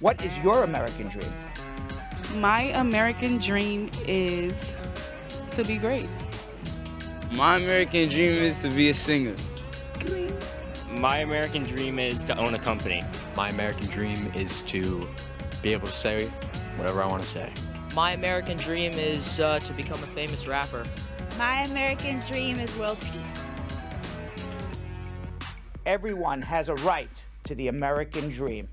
What is your American dream? My American dream is to be great. My American dream is to be a singer. My American dream is to own a company. My American dream is to be able to say whatever I want to say. My American dream is to become a famous rapper. My American dream is world peace. Everyone has a right to the American dream.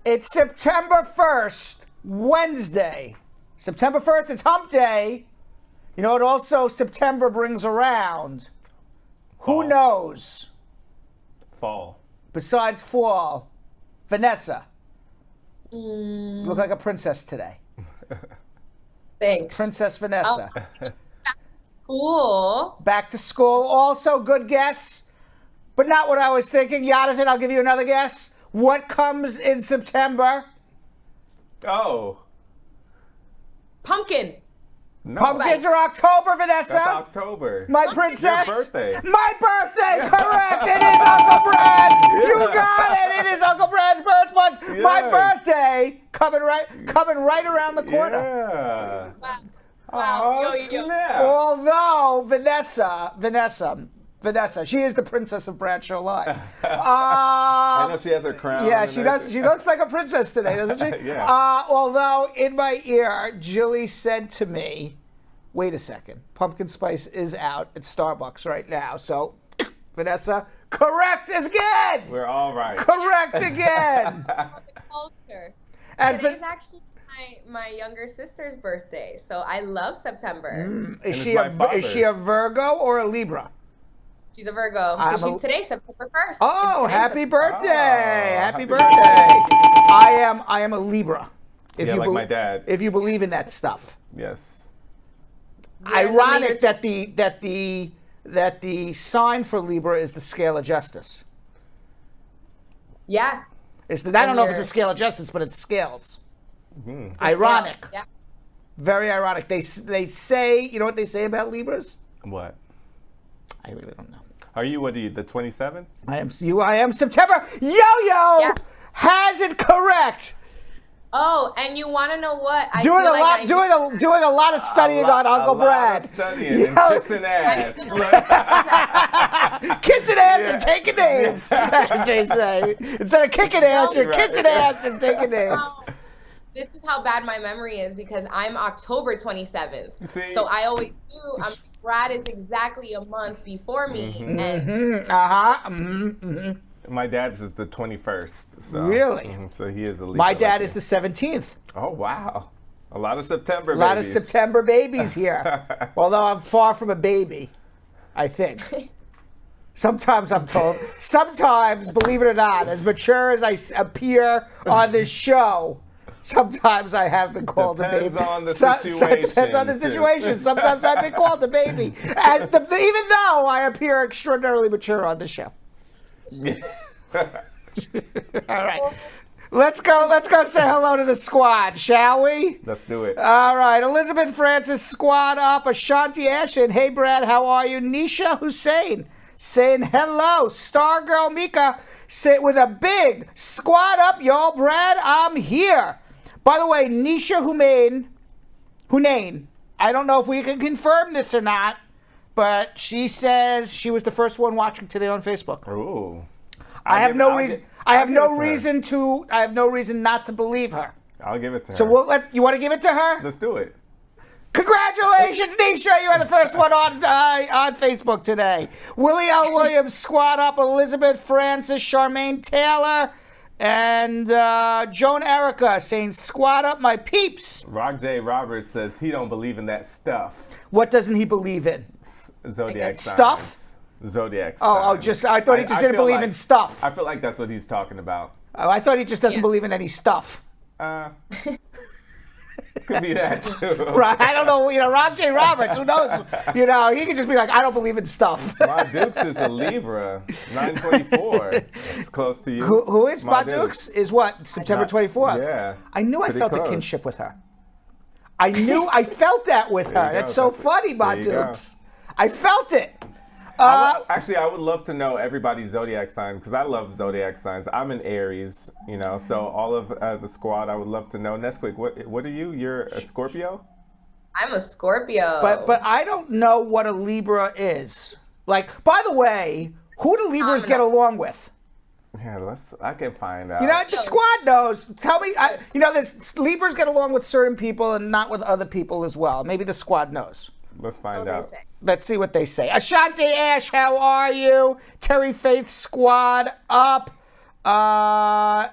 It's September 1st, Wednesday. September 1st, it's Hump Day. You know what also September brings around? Who knows? Fall. Besides fall. Vanessa. You look like a princess today. Thanks. Princess Vanessa. School. Back to school. Also good guess, but not what I was thinking. Jonathan, I'll give you another guess. What comes in September? Oh. Pumpkin. No. Pumpkins are October, Vanessa. That's October. My princess. Your birthday. My birthday, correct. It is Uncle Brad's. You got it. It is Uncle Brad's birth month. Yes. My birthday coming right around the corner. Yeah. Wow. Oh, Yo. snap. Although Vanessa, she is the princess of Bradshaw Live. I know she has her crown. Yeah, and she does. everything. She looks like a princess today, doesn't she? Yeah. Although in my ear, Jilly said to me, "Wait a second, pumpkin spice is out at Starbucks right now." So, Vanessa, correct again. We're all right. Correct again. Culture. And Today's actually my younger sister's birthday, so I love September. is it's my father's. she a Virgo or a Libra? She's a Virgo. She's today, September 1st. Oh, It's happy today's birthday! Oh, Happy happy birthday! I am a Libra. If Yeah, you like my dad. If you believe in that stuff. Yes. Ironic that the sign for Libra is the scale of justice. Yeah. I don't know if it's a scale of justice, but it's scales. Mm-hmm. Ironic. Yeah. Very ironic. They say, you know what they say about Libras? What? I really don't know. Are you, the 27th? I am September. Yo-Yo Yeah. has it correct. Oh, and you want to know what? Doing a lot of studying on Uncle Brad. A lot of studying and kissing ass. Kissing ass and taking names, as they say. Instead of kicking ass, you're kissing ass and taking names. This is how bad my memory is because I'm October 27th. See? So I always do. Brad is exactly a month before me. And My dad's is the 21st. So, Really? So he is a Libra. My dad like is the 17th. Oh, wow. A lot of September A lot of babies. September babies here. Although I'm far from a baby, I think. Sometimes I'm told. Sometimes, believe it or not, as mature as I appear on this show, sometimes I have been called a baby. Depends on the Depends on the situation. Sometimes I've been called a baby, even though I appear extraordinarily mature on the show. All right. Let's go say hello to the squad, shall we? Let's do it. All right. Elizabeth Francis, squad up. Ashanti Ashton. Hey, Brad, how are you? Nisha Hussein saying hello. Stargirl Mika with a big squad up, y'all. Brad, I'm here. By the way, Nisha Hunain, I don't know if we can confirm this or not, but she says she was the first one watching today on Facebook. Ooh. I have no reason not to believe her. I'll give it to her. So you want to give it to her? Let's do it. Congratulations, Nisha! You are the first one on Facebook today. Willie L. Williams, squad up. Elizabeth Francis, Charmaine Taylor, and Joan Erica saying, squad up, my peeps. Rock J. Roberts says he don't believe in that stuff. What doesn't he believe in? Zodiac signs. Stuff? Zodiac signs. I thought he just didn't believe in stuff. I feel like that's what he's talking about. Oh, I thought he just doesn't believe in any stuff. Could be that too. Right? I don't know. Ron J. Roberts. Who knows? He could just be like, I don't believe in stuff. Ma Dukes is a Libra, 924. It's close to you. Who is Ma Dukes? Is what? September 24th. Yeah. I knew I Pretty felt close. a kinship with her. I felt that with her. That's so funny, Ma There you go. Dukes. I felt it. Actually, I would love to know everybody's zodiac sign because I love zodiac signs. I'm an Aries, so all of the squad, I would love to know. Nesquik, what are you? You're a Scorpio? I'm a Scorpio. But I don't know what a Libra is. Like, by the way, who do Libras get along with? Yeah, I can find out. The squad knows. Tell me, there's Libras get along with certain people and not with other people as well. Maybe the squad knows. Let's find out. Let's see what they say. Ashanti Ash, how are you? Terry Faith squad up. Rob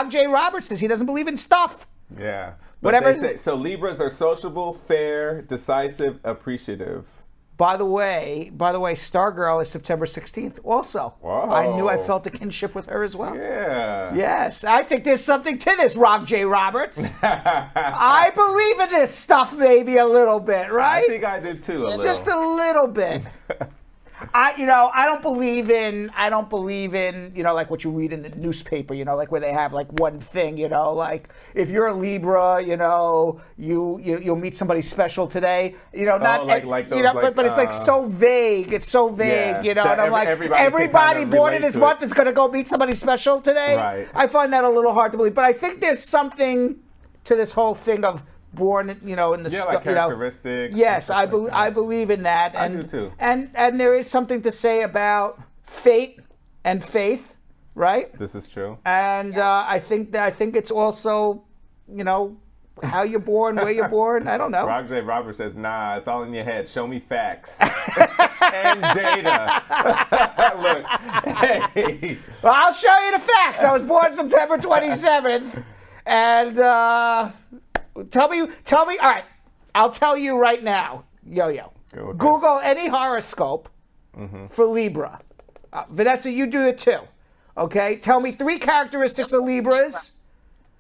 J. Roberts says he doesn't believe in stuff. Yeah. Whatever. They say, so Libras are sociable, fair, decisive, appreciative. By the way, Stargirl is September 16th also. Whoa. I knew I felt a kinship with her as well. Yeah. Yes, I think there's something to this, Rob J. Roberts. I believe in this stuff maybe a little bit, right? I think I did too, Just a little bit. I don't believe in, like what you read in the newspaper, like where they have like one thing, like if you're a Libra, you'll meet somebody special today, but it's like so vague. It's so vague, and I'm like, everybody born in this month is going to go meet somebody special today. Right. I find that a little hard to believe, but I think there's something to this whole thing of born, in the like characteristics. Yes, I believe in that. I do too. And there is something to say about fate and faith, right? This is true. And I think it's also, how you're born, where you're born. I don't know. Rob J. Roberts says, nah, it's all in your head. Show me facts. And data. Look, hey. Well, I'll show you the facts. I was born September 27th. And tell me. All right, I'll tell you right now, Yo-Yo. Google any horoscope for Libra. Vanessa, you do it too. Okay, tell me 3 characteristics of Libras.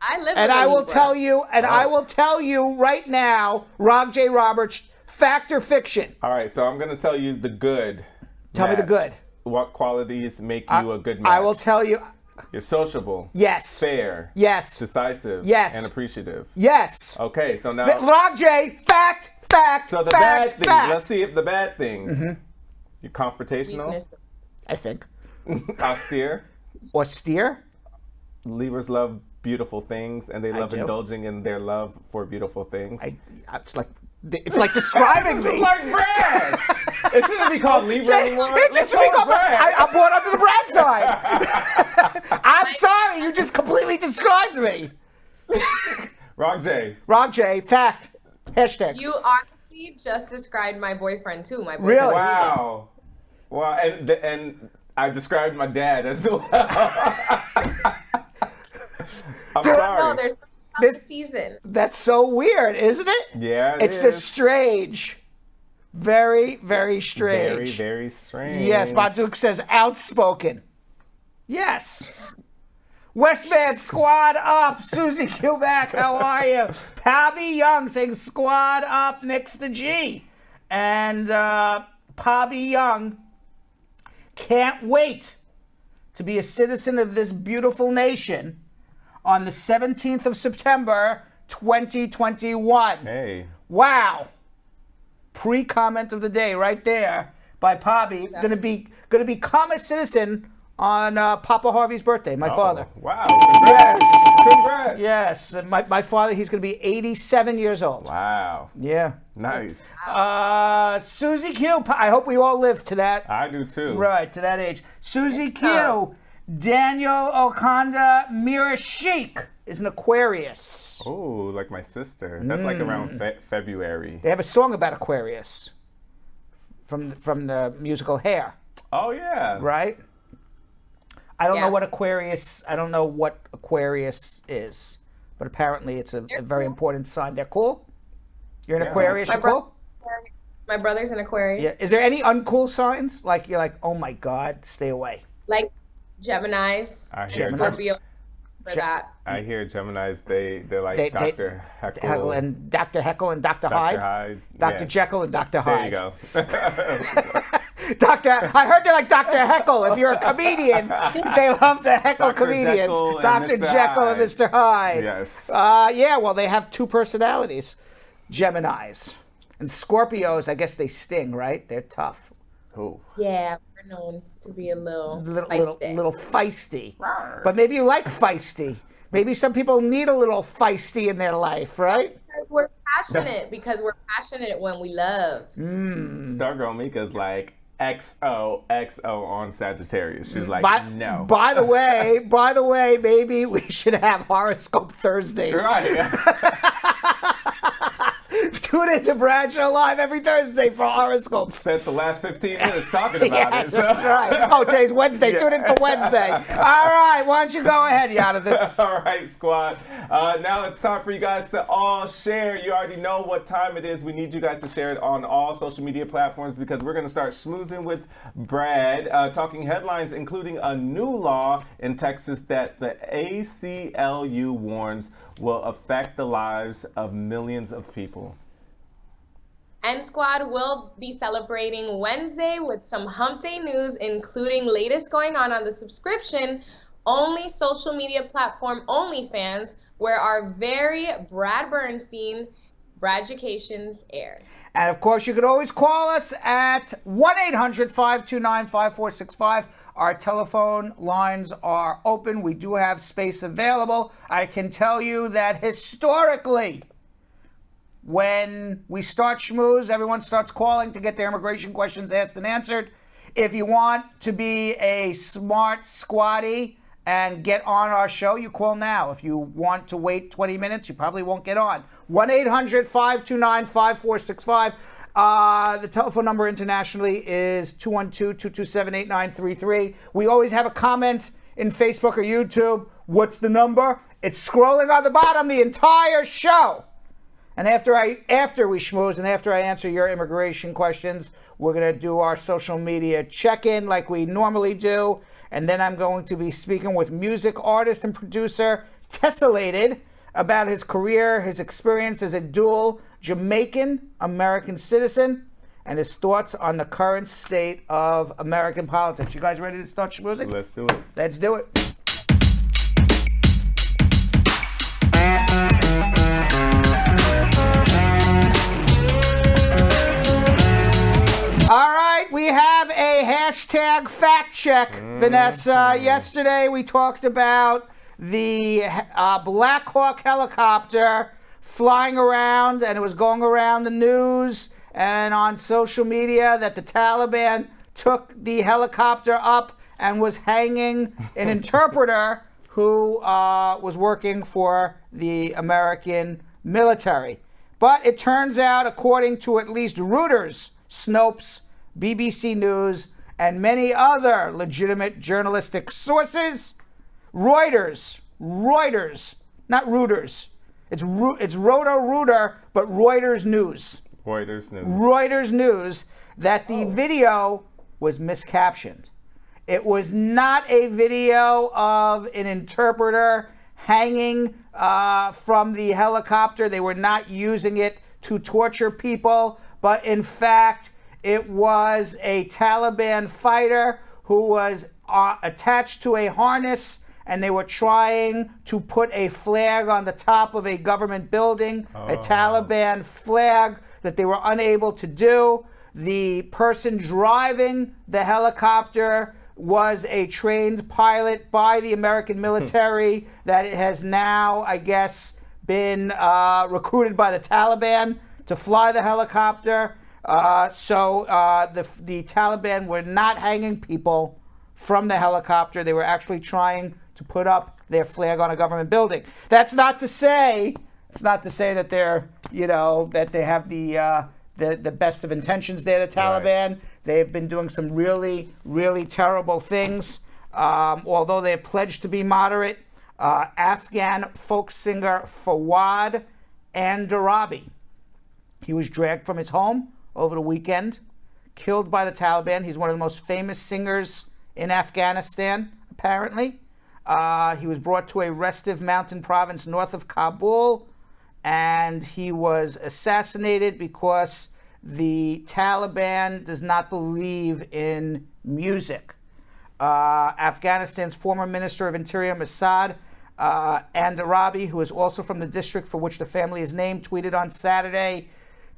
I live And with a I will Libra. tell you, I will tell you right now, Rob J. Roberts, fact or fiction. All right, so I'm going to tell you the good. Tell me the good. What qualities make you a good match? I will tell you. You're sociable. Yes. Fair. Yes. Decisive. Yes. And appreciative. Yes. Okay, so now. Rob J. Fact. So the fact, bad things. fact. Let's see if the bad things. You're confrontational. Weakness. I think. Austere. Austere. Libras love beautiful things, and they love do. indulging in their love for beautiful things. It's like describing This me. is like Brad. It shouldn't be called Libra anymore. It just Let's be call it called. Brad. I'm born under the Brad side. I'm sorry, you just completely described me. Rob J. Rob J. Fact. Hashtag. You honestly just described my boyfriend too. My boyfriend. Really? Wow. Wow, and I described my dad as well. I'm sorry. No, there's This- season. That's so weird, isn't it? Yeah, It's just strange. Very, very strange. Very, very strange. Yes, Baduke says outspoken. Yes. Westman squad up. Susie Quebec, how are you? Pobby Young saying squad up next to G. And Pobby Young can't wait to be a citizen of this beautiful nation on the 17th of September, 2021. Hey. Wow. Pre-comment of the day right there by Pobby. Gonna become a citizen on Papa Harvey's birthday, my father. Wow. Yes. Congrats. Yes. And my father, he's gonna be 87 years old. Wow. Yeah. Nice. Susie Q, I hope we all live to that. I do too. Right, to that age. Susie Q, Daniel Okanda Mirashik is an Aquarius. Oh, like my sister. That's like around February. They have a song about Aquarius from the musical Hair, Oh yeah. right? I don't know Yeah. what Aquarius. I don't know what Aquarius is, but apparently it's a very important sign. They're cool. You're an Yeah. Aquarius. You're cool. My brother's an Aquarius. Yeah. Is there any uncool signs? Like you're like, oh my God, stay away. Like Geminis, I hear Scorpio for that. I hear Geminis. They're like They- Dr. Heckle, Heckle and Dr. Heckle and Dr. Dr. Hyde. Hyde, Dr. yeah. Jekyll and Dr. There Hyde. you go. I heard they're like Dr. Heckle. If you're a comedian, they love to heckle Dr. comedians. Jekyll and Dr. Mr. Jekyll and Hyde. Mr. Hyde. Yes. Yeah, well, they have two personalities. Geminis. And Scorpios, I guess they sting, right? They're tough. Ooh. Yeah, we're known to be a little Little feisty. feisty. But maybe you like feisty. Maybe some people need a little feisty in their life, right? Because we're passionate when we love. Stargirl Mika's like XOXO on Sagittarius. She's like, no. By the way, maybe we should have horoscope Thursdays. Right. Tune into Brad Show Live every Thursday for horoscopes. Spent the last 15 minutes talking about Yeah, it. that's right. Oh, today's Wednesday. Yeah. Tune in for Wednesday. All right, why don't you go ahead, Jonathan? All right, squad. Now it's time for you guys to all share. You already know what time it is. We need you guys to share it on all social media platforms because we're going to start schmoozing with Brad, talking headlines, including a new law in Texas that the ACLU warns will affect the lives of millions of people. M Squad will be celebrating Wednesday with some Hump Day news, including latest going on the subscription-only social media platform OnlyFans, where our very Brad Bernstein Braducations air. And of course, you can always call us at 1-800-529-5465. Our telephone lines are open. We do have space available. I can tell you that historically, when we start schmooze, everyone starts calling to get their immigration questions asked and answered. If you want to be a smart squatty and get on our show, you call now. If you want to wait 20 minutes, you probably won't get on. 1-800-529-5465. The telephone number internationally is 212-227-8933. We always have a comment in Facebook or YouTube. What's the number? It's scrolling on the bottom the entire show. And after we schmooze and after I answer your immigration questions, we're going to do our social media check-in like we normally do. And then I'm going to be speaking with music artist and producer Tessellated about his career, his experience as a dual Jamaican American citizen, and his thoughts on the current state of American politics. You guys ready to start schmoozing? Let's do it. Let's do it. All right, we have a hashtag fact check, Vanessa. Yesterday we talked about the Black Hawk helicopter flying around, and it was going around the news and on social media that the Taliban took the helicopter up and was hanging an interpreter who was working for the American military. But it turns out, according to at least Reuters, Snopes, BBC News, and many other legitimate journalistic sources, Reuters, not Reuters. It's Roto-Rooter, but Reuters News. Reuters News, that the video was miscaptioned. It was not a video of an interpreter hanging from the helicopter. They were not using it to torture people, but in fact, it was a Taliban fighter who was attached to a harness, and they were trying to put a flag on the top of a government building, a Taliban flag that they were unable to do. The person driving the helicopter was a trained pilot by the American military that has now, I guess, been recruited by the Taliban to fly the helicopter. So the Taliban were not hanging people from the helicopter. They were actually trying to put up their flag on a government building. That's not to say that they're, that they have the best of intentions there, the Taliban. Right. They've been doing some really, really terrible things. Although they've pledged to be moderate, Afghan folk singer Fawad Andarabi, he was dragged from his home over the weekend, killed by the Taliban. He's one of the most famous singers in Afghanistan. apparently. He was brought to a restive mountain province north of Kabul, and he was assassinated because the Taliban does not believe in music. Afghanistan's former Minister of Interior, Masad Andarabi, who is also from the district for which the family is named, tweeted on Saturday,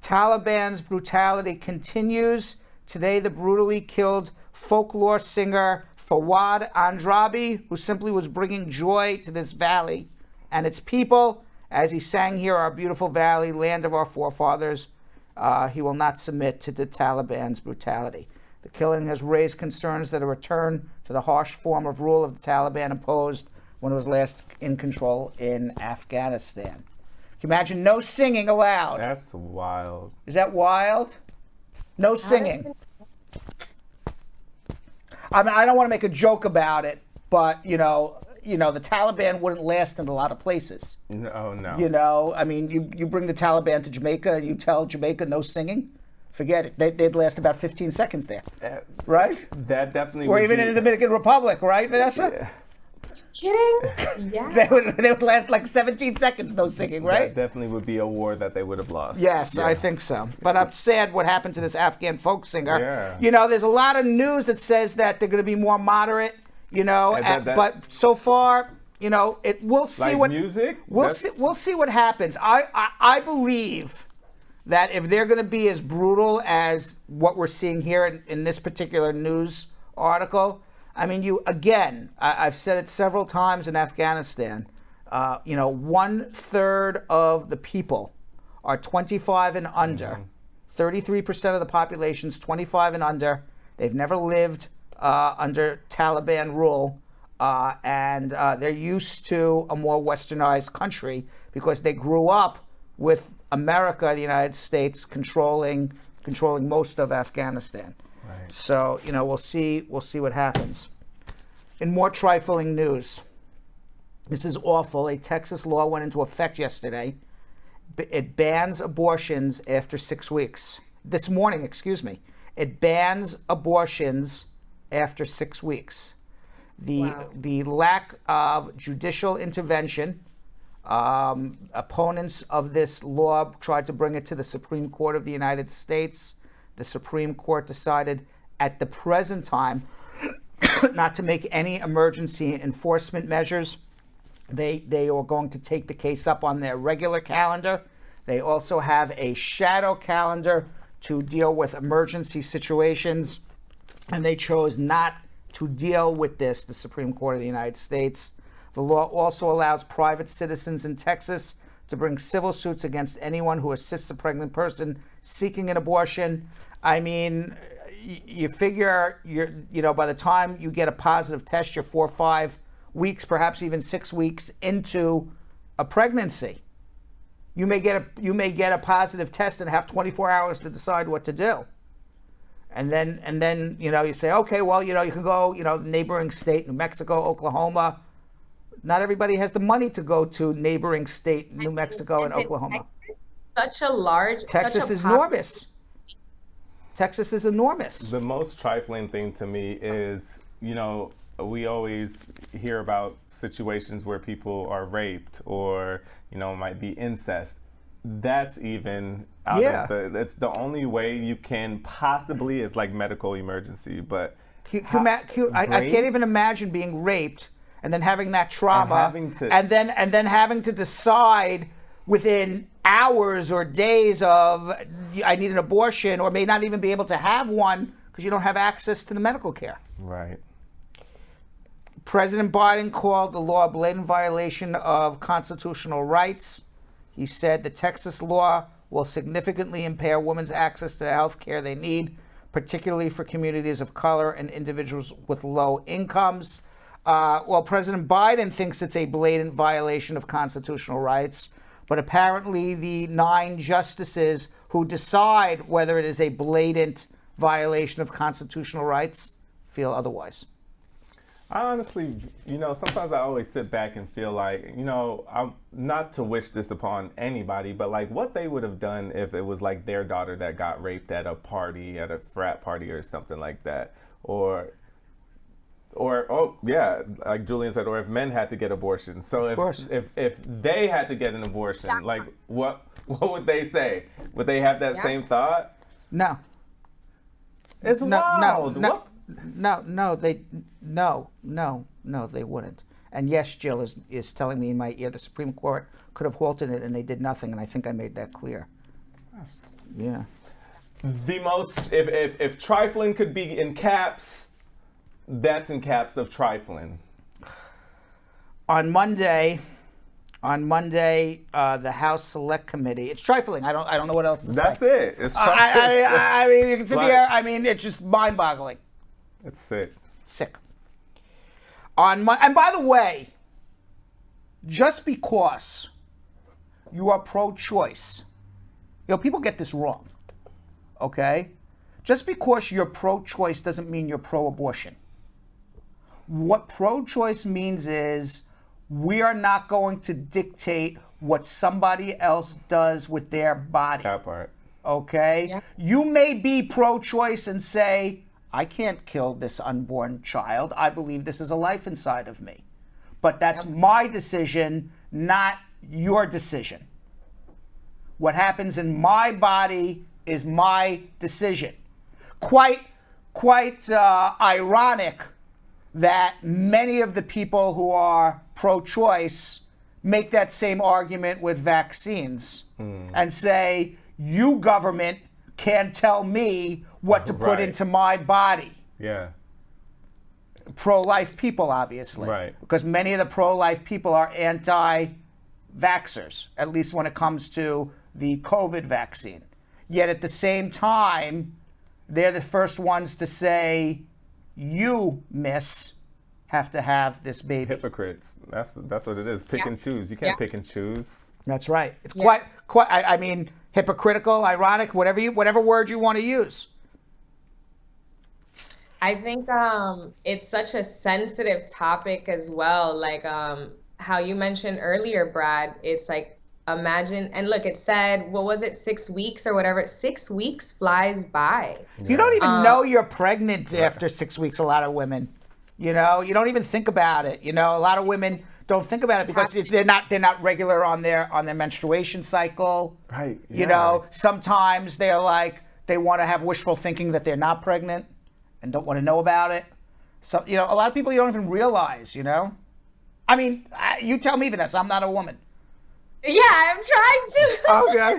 Taliban's brutality continues. Today, the brutally killed folklore singer Fawad Andrabi, who simply was bringing joy to this valley and its people, as he sang here, our beautiful valley, land of our forefathers. He will not submit to the Taliban's brutality. The killing has raised concerns that a return to the harsh form of rule of the Taliban imposed when it was last in control in Afghanistan. Can you imagine no singing allowed? That's wild. Is that wild? No singing. I mean, I don't want to make a joke about it, but the Taliban wouldn't last in a lot of places. No. I mean, you bring the Taliban to Jamaica and you tell Jamaica no singing, forget it. They'd last about 15 seconds there, right? That definitely. Or even in the Dominican Republic, right, Vanessa? Yeah. Kidding? Yeah. They would last like 17 seconds, no singing, right? That definitely would be a war that they would have lost. Yes, I think so. But I'm sad what happened to this Afghan folk singer. Yeah. There's a lot of news that says that they're going to be more moderate, but so far, we'll see like what music. We'll see what happens. I believe that if they're going to be as brutal as what we're seeing here in this particular news article, I mean, I've said it several times in Afghanistan, 1/3 of the people are 25 and under. 33% of the population is 25 and under. They've never lived under Taliban rule, and they're used to a more westernized country because they grew up with America, the United States, controlling most of Afghanistan. Right. So, we'll see what happens. In more trifling news, this is awful. A Texas law went into effect yesterday. It bans abortions after 6 weeks. This morning, excuse me. It bans abortions after 6 weeks. The lack of judicial intervention, opponents of this law tried to bring it to the Supreme Court of the United States. The Supreme Court decided at the present time not to make any emergency enforcement measures. They are going to take the case up on their regular calendar. They also have a shadow calendar to deal with emergency situations, and they chose not to deal with this, the Supreme Court of the United States. The law also allows private citizens in Texas to bring civil suits against anyone who assists a pregnant person seeking an abortion. I mean, you figure by the time you get a positive test, you're 4 or 5 weeks, perhaps even 6 weeks into a pregnancy. You may get a positive test and have 24 hours to decide what to do. And then you say, okay, well, you can go, neighboring state, New Mexico, Oklahoma. Not everybody has the money to go to neighboring state, New Mexico and Oklahoma. Texas is enormous. Texas is enormous. The most trifling thing to me is, we always hear about situations where people are raped or, might be incest. That's even out of that's the only way you can possibly is like medical emergency. But I can't even imagine being raped and then having that trauma and then having to decide within hours or days of I need an abortion, or may not even be able to have one because you don't have access to the medical care. Right. President Biden called the law a blatant violation of constitutional rights. He said the Texas law will significantly impair women's access to the health care they need, particularly for communities of color and individuals with low incomes. Well, President Biden thinks it's a blatant violation of constitutional rights, but apparently the 9 justices who decide whether it is a blatant violation of constitutional rights feel otherwise. I honestly, sometimes I always sit back and feel like, I'm not to wish this upon anybody, but like what they would have done if it was like their daughter that got raped at a party, at a frat party or something like that, or like Julian said, or if men had to get abortions. So if they had to get an abortion, like what would they say? Would they have that same thought? No. It's wild. No, they wouldn't. And yes, Jill is telling me in my ear the Supreme Court could have halted it and they did nothing, and I think I made that clear. Yeah. The most, if trifling could be in caps, that's in caps of trifling. On Monday, the House Select Committee. It's trifling. I don't know what else to say. That's it. It's I mean, you can sit there. I mean, it's just mind-boggling. It's sick. Sick. And by the way, just because you are pro-choice, people get this wrong. Okay? Just because you're pro-choice doesn't mean you're pro-abortion. What pro-choice means is we are not going to dictate what somebody else does with their body. That part. Okay? Yeah. You may be pro-choice and say, I can't kill this unborn child. I believe this is a life inside of me. But that's my decision, not your decision. What happens in my body is my decision. Quite ironic that many of the people who are pro-choice make that same argument with vaccines and say, you government can't tell me what to put into my body. Yeah. Pro-life people, obviously. Right. Because many of the pro-life people are anti-vaxxers, at least when it comes to the COVID vaccine. Yet at the same time, they're the first ones to say, you, miss, have to have this baby. Hypocrites. That's what it is. Pick and choose. You can't pick and choose. That's right. It's quite. I mean, hypocritical, ironic, whatever word you want to use. I think it's such a sensitive topic as well. Like how you mentioned earlier, Brad. It's like, imagine, and look, it said, what was it, 6 weeks or whatever? 6 weeks flies by. Yeah. You don't even know you're pregnant after 6 weeks. A lot of women, you don't even think about it. A lot of women don't think about it because they're not regular on their menstruation cycle. Right. Yeah. Sometimes they're like, they want to have wishful thinking that they're not pregnant and don't want to know about it. So, a lot of people you don't even realize, I mean, you tell me, Vanessa, I'm not a woman. Yeah, I'm trying to. Okay.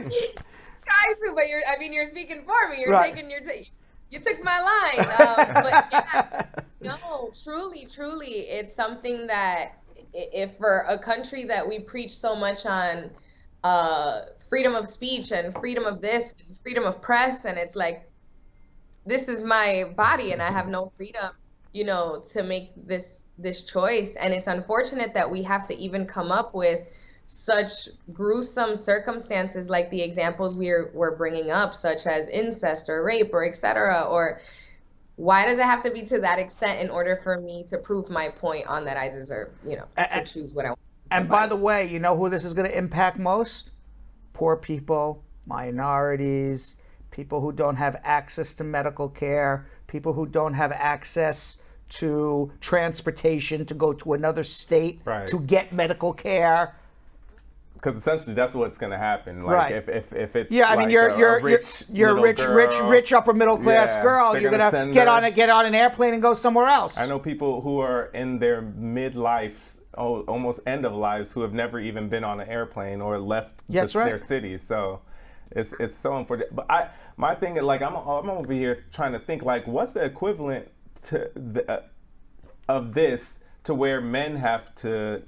Trying to, but you're speaking for me. You're taking you took my line. But yeah, no, truly, it's something that if for a country that we preach so much on freedom of speech and freedom of this and freedom of press, and it's like, this is my body and I have no freedom, to make this choice. And it's unfortunate that we have to even come up with such gruesome circumstances like the examples we're bringing up, such as incest or rape or etc. Or why does it have to be to that extent in order for me to prove my point on that I deserve, to choose what I want? And by the way, you know who this is going to impact most? Poor people, minorities, people who don't have access to medical care, people who don't have access to transportation to go to another state to get medical care. Because essentially that's what's going to happen. Like right. if it's I mean you're a rich upper middle class girl, you're gonna get on an airplane and go somewhere else. I know people who are in their midlife, almost end of lives, who have never even been on an airplane or left their cities. So it's so unfortunate. But my thing is, like, I'm over here trying to think, like, what's the equivalent to of this to where men have to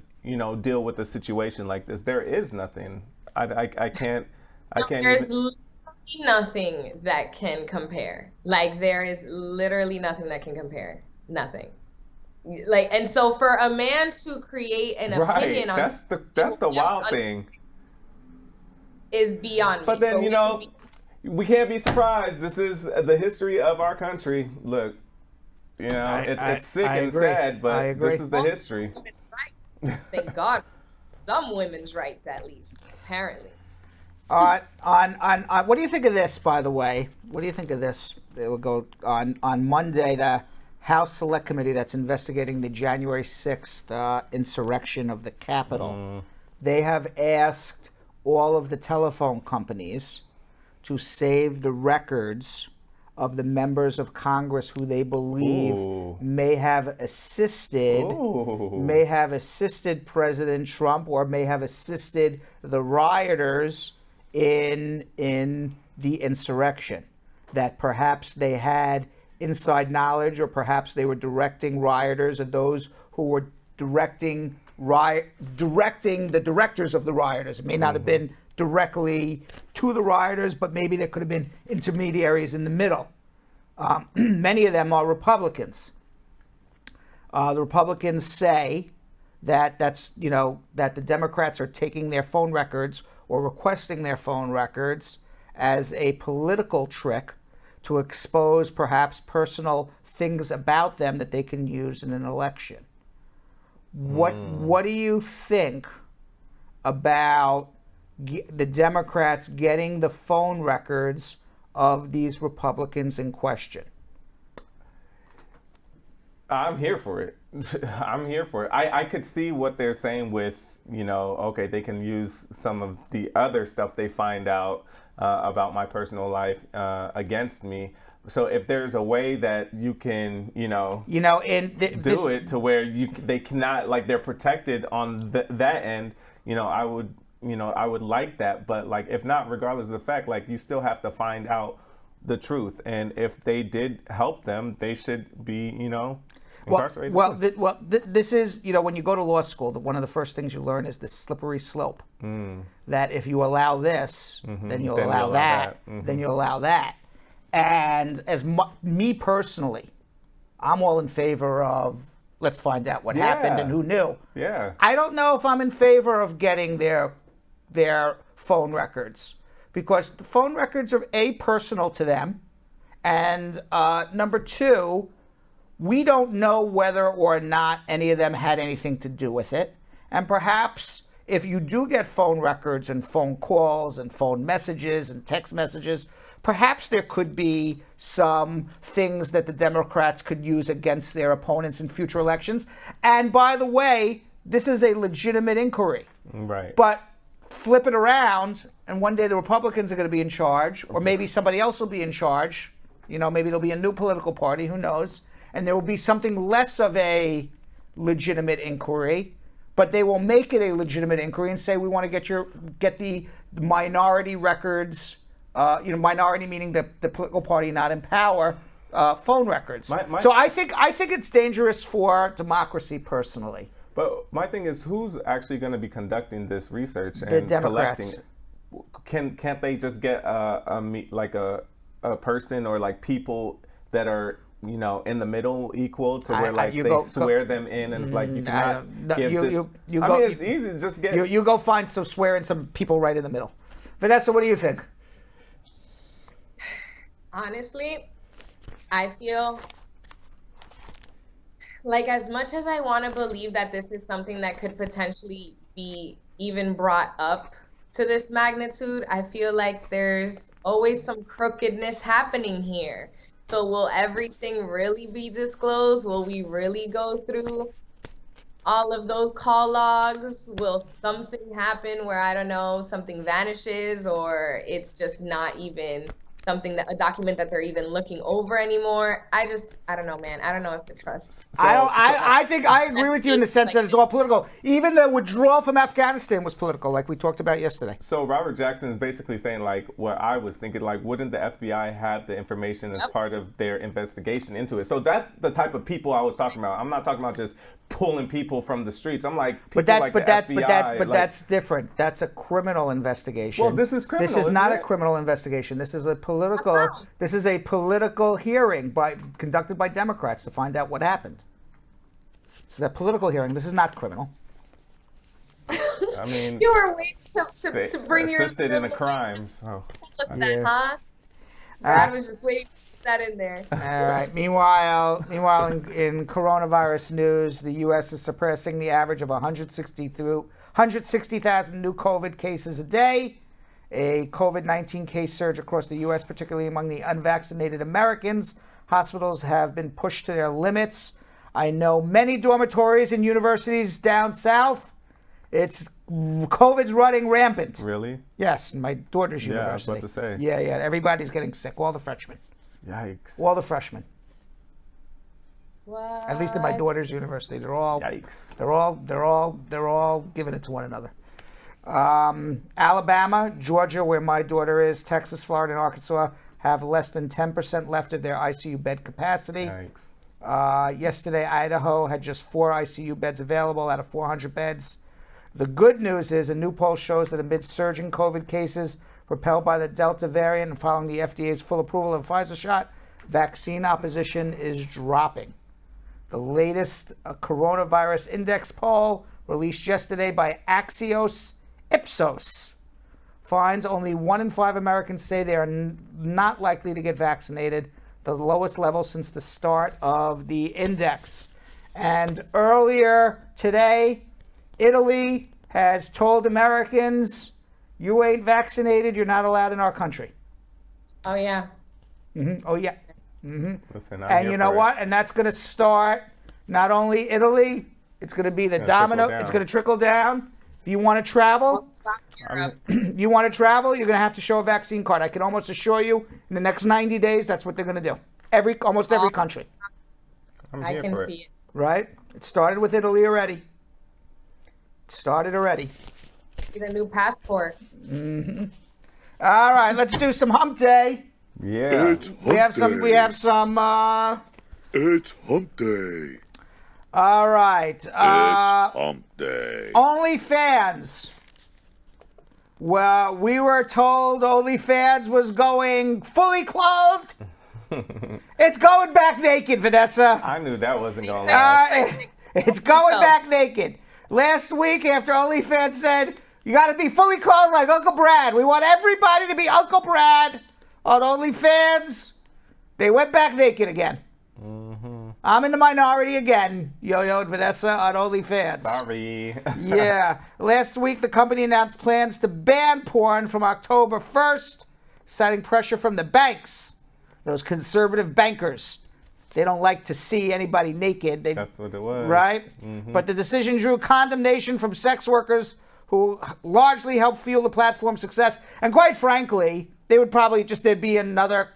deal with a situation like this? There is nothing. I can't. There's literally nothing that can compare. Like, there is literally nothing that can compare. Nothing. Like, and so for a man to create an opinion on that's the wild thing is beyond me. But then we can't be surprised. This is the history of our country. Look, it's sick and sad, but this is the history. Thank God, some women's rights at least, apparently. On what do you think of this? By the way, what do you think of this? It will go on Monday. The House Select Committee that's investigating the January 6th insurrection of the Capitol. They have asked all of the telephone companies to save the records of the members of Congress who they believe may have assisted President Trump or may have assisted the rioters in the insurrection. That perhaps they had inside knowledge, or perhaps they were directing rioters, or those who were directing the directors of the rioters. It may not have been directly to the rioters, but maybe there could have been intermediaries in the middle. Many of them are Republicans. The Republicans say that that the Democrats are taking their phone records or requesting their phone records as a political trick to expose perhaps personal things about them that they can use in an election. What do you think about the Democrats getting the phone records of these Republicans in question? I'm here for it. I'm here for it. I could see what they're saying with, okay, they can use some of the other stuff they find out about my personal life against me. So if there's a way that you can, do it to where they cannot, like, they're protected on that end, I would like that. But like, if not, regardless of the fact, like, you still have to find out the truth. And if they did help them, they should be, incarcerated. This is, when you go to law school, one of the first things you learn is the slippery slope. That if you allow this, then you'll allow that, then you'll allow that. And as me personally, I'm all in favor of, let's find out what happened and who knew. Yeah. I don't know if I'm in favor of getting their phone records, because the phone records are personal to them, and number two, we don't know whether or not any of them had anything to do with it. And perhaps if you do get phone records and phone calls and phone messages and text messages, perhaps there could be some things that the Democrats could use against their opponents in future elections. And by the way, this is a legitimate inquiry. Right. But flip it around, and one day the Republicans are going to be in charge, or maybe somebody else will be in charge. Maybe there'll be a new political party, who knows? And there will be something less of a legitimate inquiry, but they will make it a legitimate inquiry and say, we want to get the minority records, minority meaning the political party not in power, phone records. So I think it's dangerous for democracy personally. But my thing is, who's actually going to be conducting this research and the Democrats. collecting? Can't they just get a person or like people that are in the middle equal to where they swear them in, and it's like you cannot give this. It's easy to just get. You go find some people right in the middle. Vanessa, what do you think? Honestly, I feel like, as much as I want to believe that this is something that could potentially be even brought up to this magnitude, I feel like there's always some crookedness happening here. So will everything really be disclosed? Will we really go through all of those call logs? Will something happen where, I don't know, something vanishes, or it's just not even a document that they're even looking over anymore? I don't know, man. I don't know if to trust. I think I agree with you in the sense that it's all political. Even the withdrawal from Afghanistan was political, like we talked about yesterday. So Robert Jackson is basically saying, like, what I was thinking, like, wouldn't the FBI have the information as part of their investigation into it? So that's the type of people I was talking about. I'm not talking about just pulling people from the streets. I'm like, that's different. That's a criminal investigation. Well, this is criminal. This is not a criminal investigation. This is a political hearing conducted by Democrats to find out what happened. It's a political hearing. This is not criminal. I mean, you were waiting to bring your assisted in a crime. So huh? I was just waiting to put that in there. All right. Meanwhile, in coronavirus news, the U.S. is surpassing the average of 160,000 new COVID cases a day. A COVID-19 case surge across the U.S., particularly among the unvaccinated Americans, Hospitals have been pushed to their limits. I know many dormitories and universities down south. COVID's running rampant. Really? Yes, my daughter's Yeah, I university. was about to say. Yeah, everybody's getting sick. All the freshmen. Yikes. All the freshmen. What? At least in my daughter's university, they're all Yikes. they're all giving it to one another. Alabama, Georgia, where my daughter is, Texas, Florida, and Arkansas have less than 10% left of their ICU bed capacity. Yikes. Yesterday, Idaho had just 4 ICU beds available out of 400 beds. The good news is a new poll shows that amid surging COVID cases propelled by the Delta variant and following the FDA's full approval of the Pfizer shot, vaccine opposition is dropping. The latest coronavirus index poll released yesterday by Axios Ipsos finds only 1 in 5 Americans say they are not likely to get vaccinated, the lowest level since the start of the index. And earlier today, Italy has told Americans, you ain't vaccinated, you're not allowed in our country. Oh, yeah. Oh, yeah. Listen, I'm And here you know for it. what? And that's going to start not only Italy, it's going to be the domino, trickle it's down. going to trickle down. If you want to travel, you're going to have to show a vaccine card. I can almost assure you in the next 90 days, that's what they're going to do. Almost every country. I'm I here can for see it. Right? It started with Italy already. Get a new passport. All right, let's do some hump day. Yeah. We have some It's hump day. all right. It's hump day. OnlyFans. Well, we were told OnlyFans was going fully clothed. It's going back naked, Vanessa. I knew that wasn't going to last. It's going back naked. Last week, after OnlyFans said, you got to be fully clothed like Uncle Brad. We want everybody to be Uncle Brad on OnlyFans. They went back naked again. I'm in the minority again, Yo-Yo and Vanessa on OnlyFans. Sorry. Yeah. Last week, the company announced plans to ban porn from October 1st, citing pressure from the banks, those conservative bankers. They don't like to see anybody naked. That's what it was. Right? But the decision drew condemnation from sex workers who largely helped fuel the platform's success. And quite frankly, they would probably there'd be another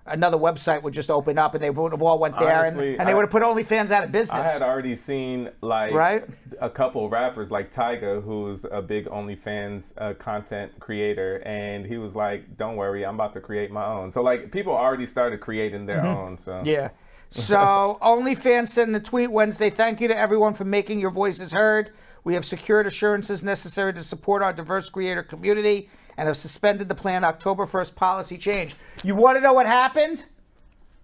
website would just open up and they would have all went there. Honestly, and they would have put OnlyFans out of business. I had already seen Right? a couple rappers like Tyga, who's a big OnlyFans content creator, and he was like, "Don't worry, I'm about to create my own." So people already started creating their own. So Yeah. So OnlyFans said in a tweet Wednesday, "Thank you to everyone for making your voices heard. We have secured assurances necessary to support our diverse creator community and have suspended the planned October 1st policy change." You want to know what happened?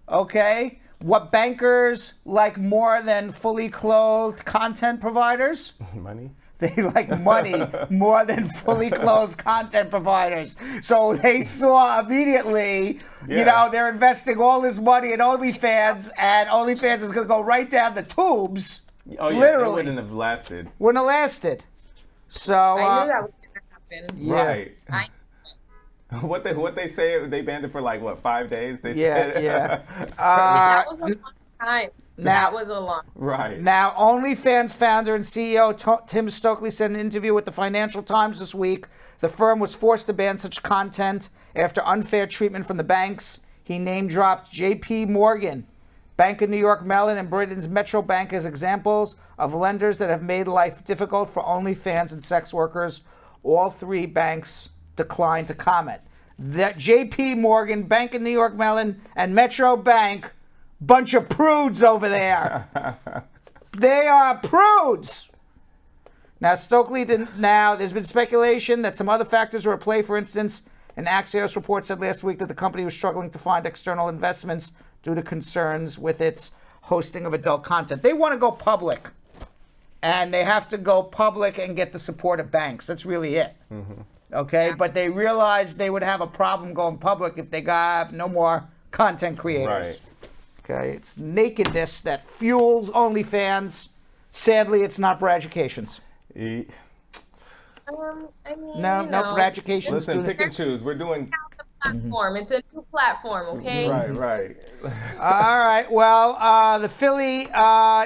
Okay. What bankers like more than fully clothed content providers? money. They like money more than fully clothed content providers. So they saw immediately, they're investing all this money in OnlyFans, and OnlyFans is going to go right down the tubes. Oh yeah, Literally. it wouldn't have lasted. Wouldn't have lasted. So I knew that was going to happen. yeah. Right. What they say, they banned it for 5 days? They Yeah, said. yeah. That was a long time. Now- That was a long. Right. Now, OnlyFans founder and CEO Tim Stokely said in an interview with the Financial Times this week, the firm was forced to ban such content after unfair treatment from the banks. He name-dropped J.P. Morgan, Bank of New York Mellon, and Britain's Metro Bank as examples of lenders that have made life difficult for OnlyFans and sex workers. All 3 banks declined to comment. That J.P. Morgan, Bank of New York Mellon, and Metro Bank, bunch of prudes over there. They are prudes. Now, Stokely didn't. Now, there's been speculation that some other factors were at play. For instance, an Axios report said last week that the company was struggling to find external investments due to concerns with its hosting of adult content. They want to go public, and they have to go public and get the support of banks. That's really it. Okay, but they realized they would have a problem going public if they got no more content creators. Right. Okay, it's nakedness that fuels OnlyFans. Sadly, it's not Braducations. I mean, No, Braducations. Listen, pick and choose. We're doing. platform. It's a new platform, okay? Right. All right. Well, the Philly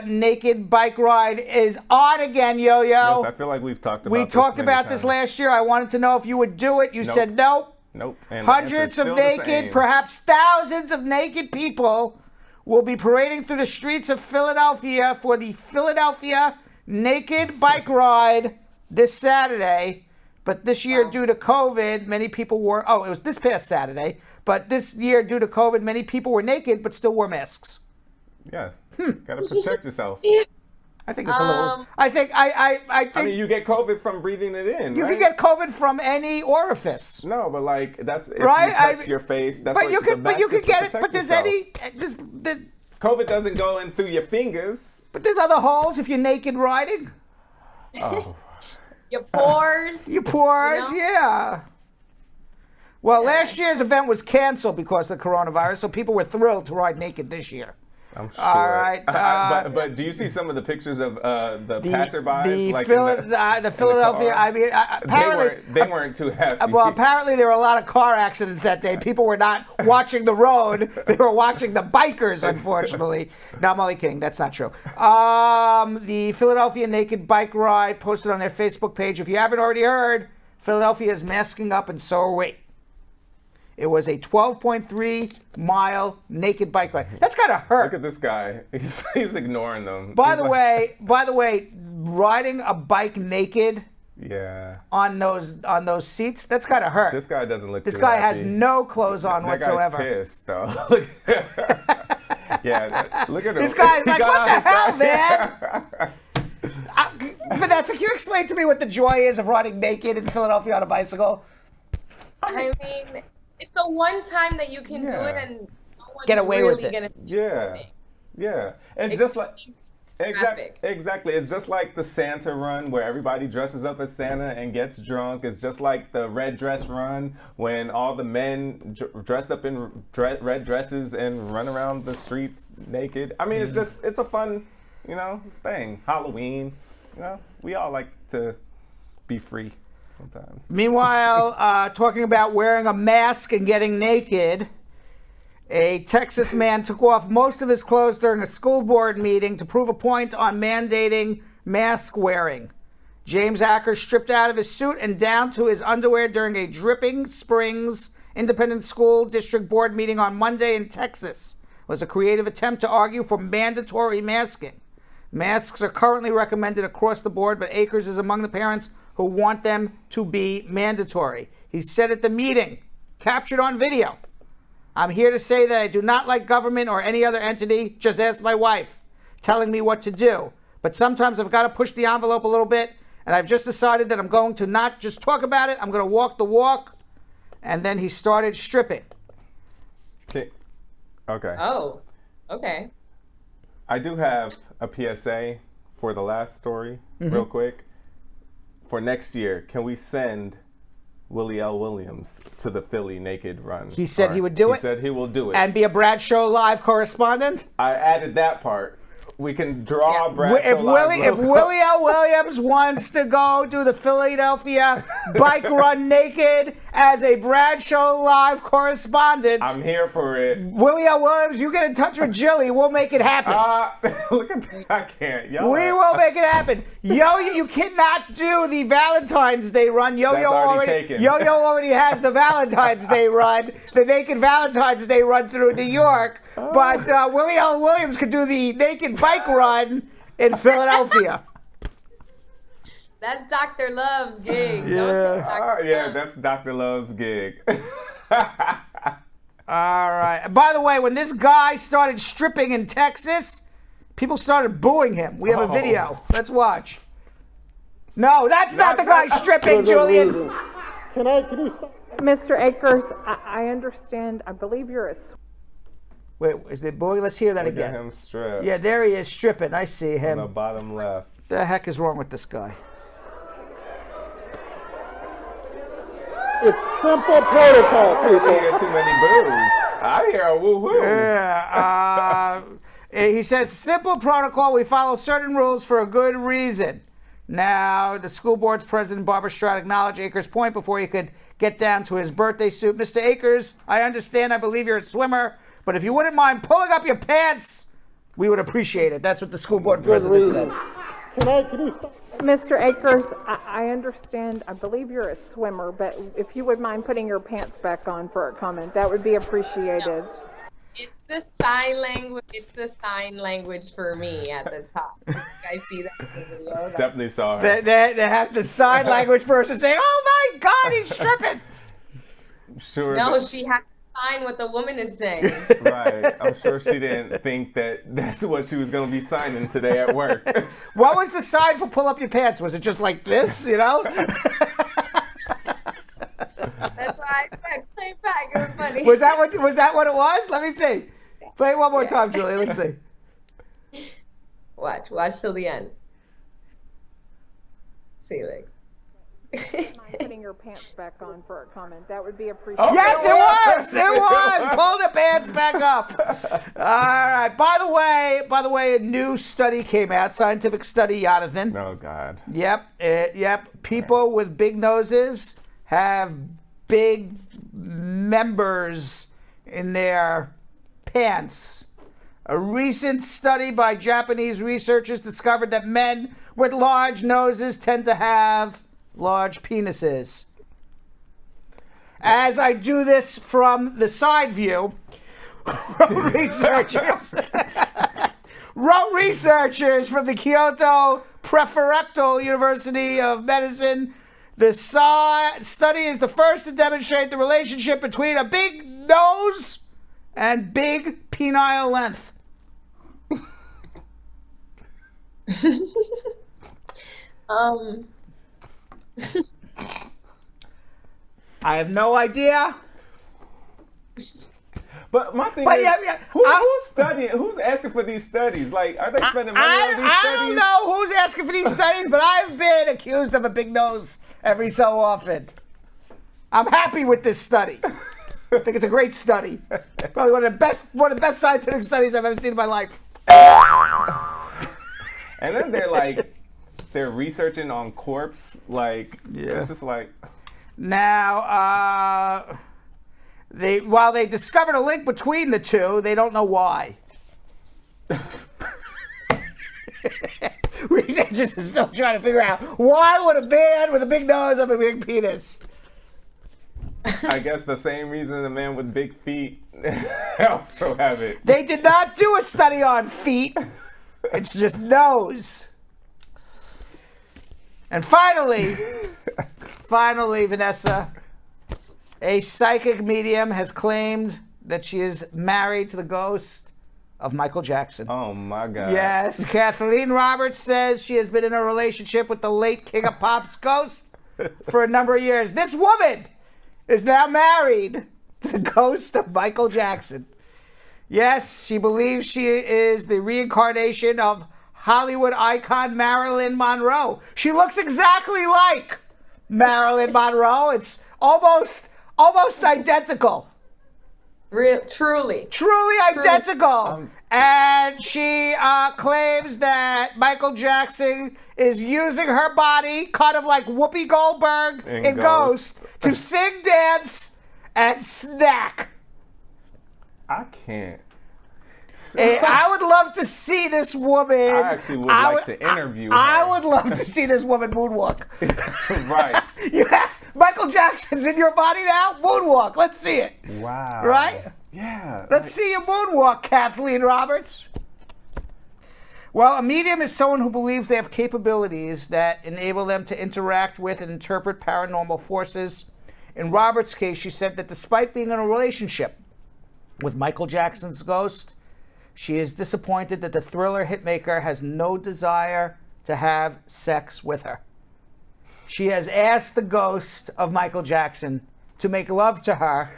naked bike ride is on again, Yo-Yo. Yes, I feel like we've talked about We this talked many about this times. last year. I wanted to know if you would do it. You said nope. Nope. And the answer Hundreds is of still the naked, same. perhaps thousands of naked people will be parading through the streets of Philadelphia for the Philadelphia Naked Bike Ride this Saturday. But this year, due to COVID, many people wore... Oh, it was this past Saturday. But this year, due to COVID, many people were naked but still wore masks. Yeah. Gotta protect yourself. I think it's a little... I think... I think I mean, you get COVID from breathing it in, you right? can get COVID from any orifice. No, but like that's if Right? you touch your face. That's But what you the can, but you mask can is to get it. But protect there's yourself. there's COVID doesn't go in through your fingers. but there's other holes if you're naked riding. Oh. Your pores. Your pores, You know? yeah. Well, last year's event was canceled because of the coronavirus, so people were thrilled to ride naked this year. I'm sure. All right, but do you see some of the pictures of the passerbys? The, like the Philadelphia. car? I mean, apparently they weren't too happy. Well, apparently there were a lot of car accidents that day. People were not watching the road; they were watching the bikers. Unfortunately, no, I'm only kidding. That's not true. The Philadelphia Naked Bike Ride posted on their Facebook page. If you haven't already heard, Philadelphia is masking up, and so are we. It was a 12.3-mile naked bike ride. That's gotta hurt. Look at this guy. He's ignoring them. By the way, riding a bike naked yeah, on those seats, that's gotta hurt. this guy doesn't look. This too guy has happy. no clothes on That whatsoever. guy's pissed though. Look. Yeah, look at him. This guy's He like, got what the out hell, his man? Vanessa, can you explain to me what the joy is of riding naked in Philadelphia on a bicycle? I mean, it's the one time that you can do it, and no one's Get away with really it. gonna. Yeah. It's It just like keeps traffic. exactly. It's just like the Santa run where everybody dresses up as Santa and gets drunk. It's just like the red dress run when all the men dress up in red dresses and run around the streets naked. I mean, it's a fun, thing. Halloween, we all like to be free sometimes. Meanwhile, talking about wearing a mask and getting naked, a Texas man took off most of his clothes during a school board meeting to prove a point on mandating mask wearing. James Acker stripped out of his suit and down to his underwear during a Dripping Springs Independent School District Board meeting on Monday in Texas. It was a creative attempt to argue for mandatory masking. Masks are currently recommended across the board, but Akers is among the parents who want them to be mandatory. He said at the meeting, captured on video, "I'm here to say that I do not like government or any other entity, just ask my wife, telling me what to do. But sometimes I've got to push the envelope a little bit, and I've just decided that I'm going to not just talk about it, I'm going to walk the walk." And then he started stripping. Okay. Oh, okay. I do have a PSA for the last story, real quick. For next year, can we send Willie L. Williams to the Philly Naked Run? He said he would do it? He said he will do it. And be a Bradshaw Live correspondent? I added that part. We can draw Brad. If Willie L. Williams wants to go do the Philadelphia bike run naked as a Bradshaw Live correspondent, I'm here for it. Willie L. Williams, you get in touch with Jilly. We'll make it happen. Look at that. I can't. Yo, We will make it happen. You cannot do the Valentine's Day run. That's already taken. Yo-Yo already has the Valentine's Day run, the naked Valentine's Day run through New York. But Willie L. Williams could do the naked bike run in Philadelphia. That's Dr. Love's gig. Yeah, that's Dr. Love's gig. All right. By the way, when this guy started stripping in Texas, people started booing him. We have a video. Let's watch. No, that's not the guy stripping, Julian. Can you stop? Mr. Akers, I understand. I believe you're a... Wait, is it booing? Let's hear that Look at again. him strip. Yeah, there he is stripping. I see him. On the bottom left. The heck is wrong with this guy? It's simple protocol, I people. hear too many boos. I hear a woo-woo. Yeah. He said, simple protocol. We follow certain rules for a good reason. Now, the school board's president, Barbara Stroud, acknowledged Akers' point before he could get down to his birthday suit. Mr. Akers, I understand, I believe you're a swimmer, but if you wouldn't mind pulling up your pants, we would appreciate it. That's what the school board president said. Can you stop? Mr. Akers, I understand, I believe you're a swimmer, but if you would mind putting your pants back on for a comment, that would be appreciated. It's the sign language. It's the sign language for me at the top. You guys see that in the video? Definitely saw her. They have the sign language person saying, "Oh my God, he's stripping." Sure. No, she had to sign what the woman is saying. Right. I'm sure she didn't think that that's what she was going to be signing today at work. What was the sign for pull up your pants? Was it just like this, you know? That's why I said play back. It was funny. Was that what it was? Let me see. Play it one more time, Julie. Let's see. Watch till the end. See, like. Mind putting your pants back on for a comment, that would be appreciated. Okay, Yes, it was. Pull the pants back up. All right. By the way, a new study came out. Scientific study, Jonathan. Oh God. Yep. People with big noses have big members in their pants. A recent study by Japanese researchers discovered that men with large noses tend to have large penises. As I do this from the side view, researchers from the Kyoto Prefectural University of Medicine. The study is the first to demonstrate the relationship between a big nose and big penile length. I have no idea. But my thing is, who's studying? Who's asking for these studies? Like, are they spending money on these studies? I don't know who's asking for these studies, but I've been accused of a big nose every so often. I'm happy with this study. I think it's a great study. Probably one of the best scientific studies I've ever seen in my life. And then they're researching on corpse. Like, it's just like. Now, while they discovered a link between the two, they don't know why. Researchers are still trying to figure out why would a man with a big nose have a big penis. I guess the same reason the man with big feet also have it. They did not do a study on feet. It's just nose. And finally, Vanessa, a psychic medium has claimed that she is married to the ghost of Michael Jackson. Oh my God. Yes, Kathleen Roberts says she has been in a relationship with the late King of Pop's ghost for a number of years. This woman is now married to the ghost of Michael Jackson. Yes, she believes she is the reincarnation of Hollywood icon Marilyn Monroe. She looks exactly like Marilyn Monroe. It's almost identical. Truly identical. And she claims that Michael Jackson is using her body, kind of like Whoopi Goldberg in Ghost, to sing, dance, and snack. I can't. I would love to see this woman. I actually would like to interview her. I would love to see this woman moonwalk. Right. Michael Jackson's in your body now? Moonwalk. Let's see it. Wow. Right? Yeah. Let's see you moonwalk, Kathleen Roberts. Well, a medium is someone who believes they have capabilities that enable them to interact with and interpret paranormal forces. In Roberts' case, she said that despite being in a relationship with Michael Jackson's ghost, she is disappointed that the Thriller hitmaker has no desire to have sex with her. She has asked the ghost of Michael Jackson to make love to her,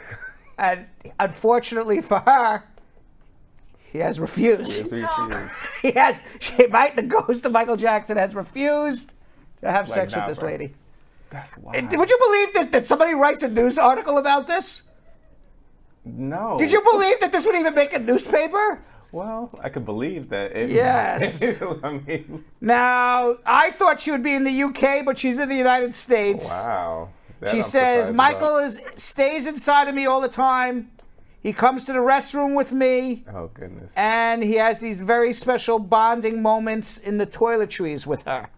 and unfortunately for her, he has refused. The ghost of Michael Jackson has refused to have sex with this lady. That's wild. Would you believe this? That somebody writes a news article about this? No. Did you believe that this would even make a newspaper? Well, I could believe that. Yes. I mean, Now, I thought she would be in the UK, but she's in the United States. wow. That She I'm says, surprised Michael about. stays inside of me all the time. He comes to the restroom with me. Oh, goodness. And he has these very special bonding moments in the toiletries with her.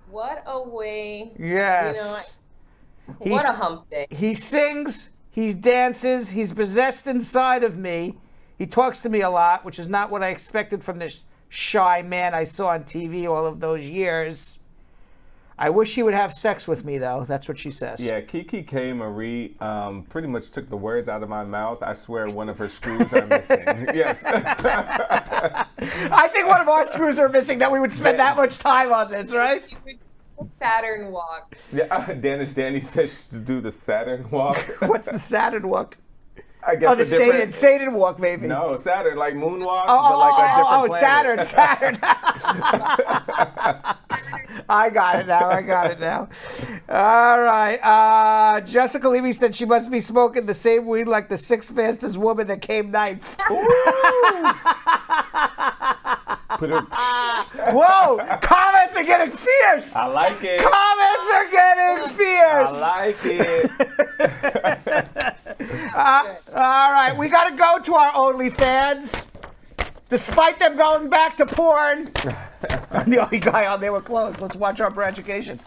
What a way. Yes. What a hump day. He sings, he dances, he's possessed inside of me. He talks to me a lot, which is not what I expected from this shy man I saw on TV all of those years. I wish he would have sex with me, though. That's what she says. Yeah, Kiki K. Marie pretty much took the words out of my mouth. I swear one of her screws are missing. Yes. I think one of our screws are missing that we would spend that much time on this, right? Saturn walk. Yeah, Danish Danny says to do the Saturn walk. What's the Saturn walk? I guess Oh, the Satan walk, maybe. No, Saturn, like moonwalk, Oh, but like a different planet. Saturn. I got it now. All right. Jessica Levy said she must be smoking the same weed like the sixth fastest woman that came ninth. Whoa! Comments are getting fierce. I like it. Comments are getting fierce. I like it. All right, we got to go to our OnlyFans. Despite them going back to porn, I'm the only guy on there with clothes. Let's watch our education.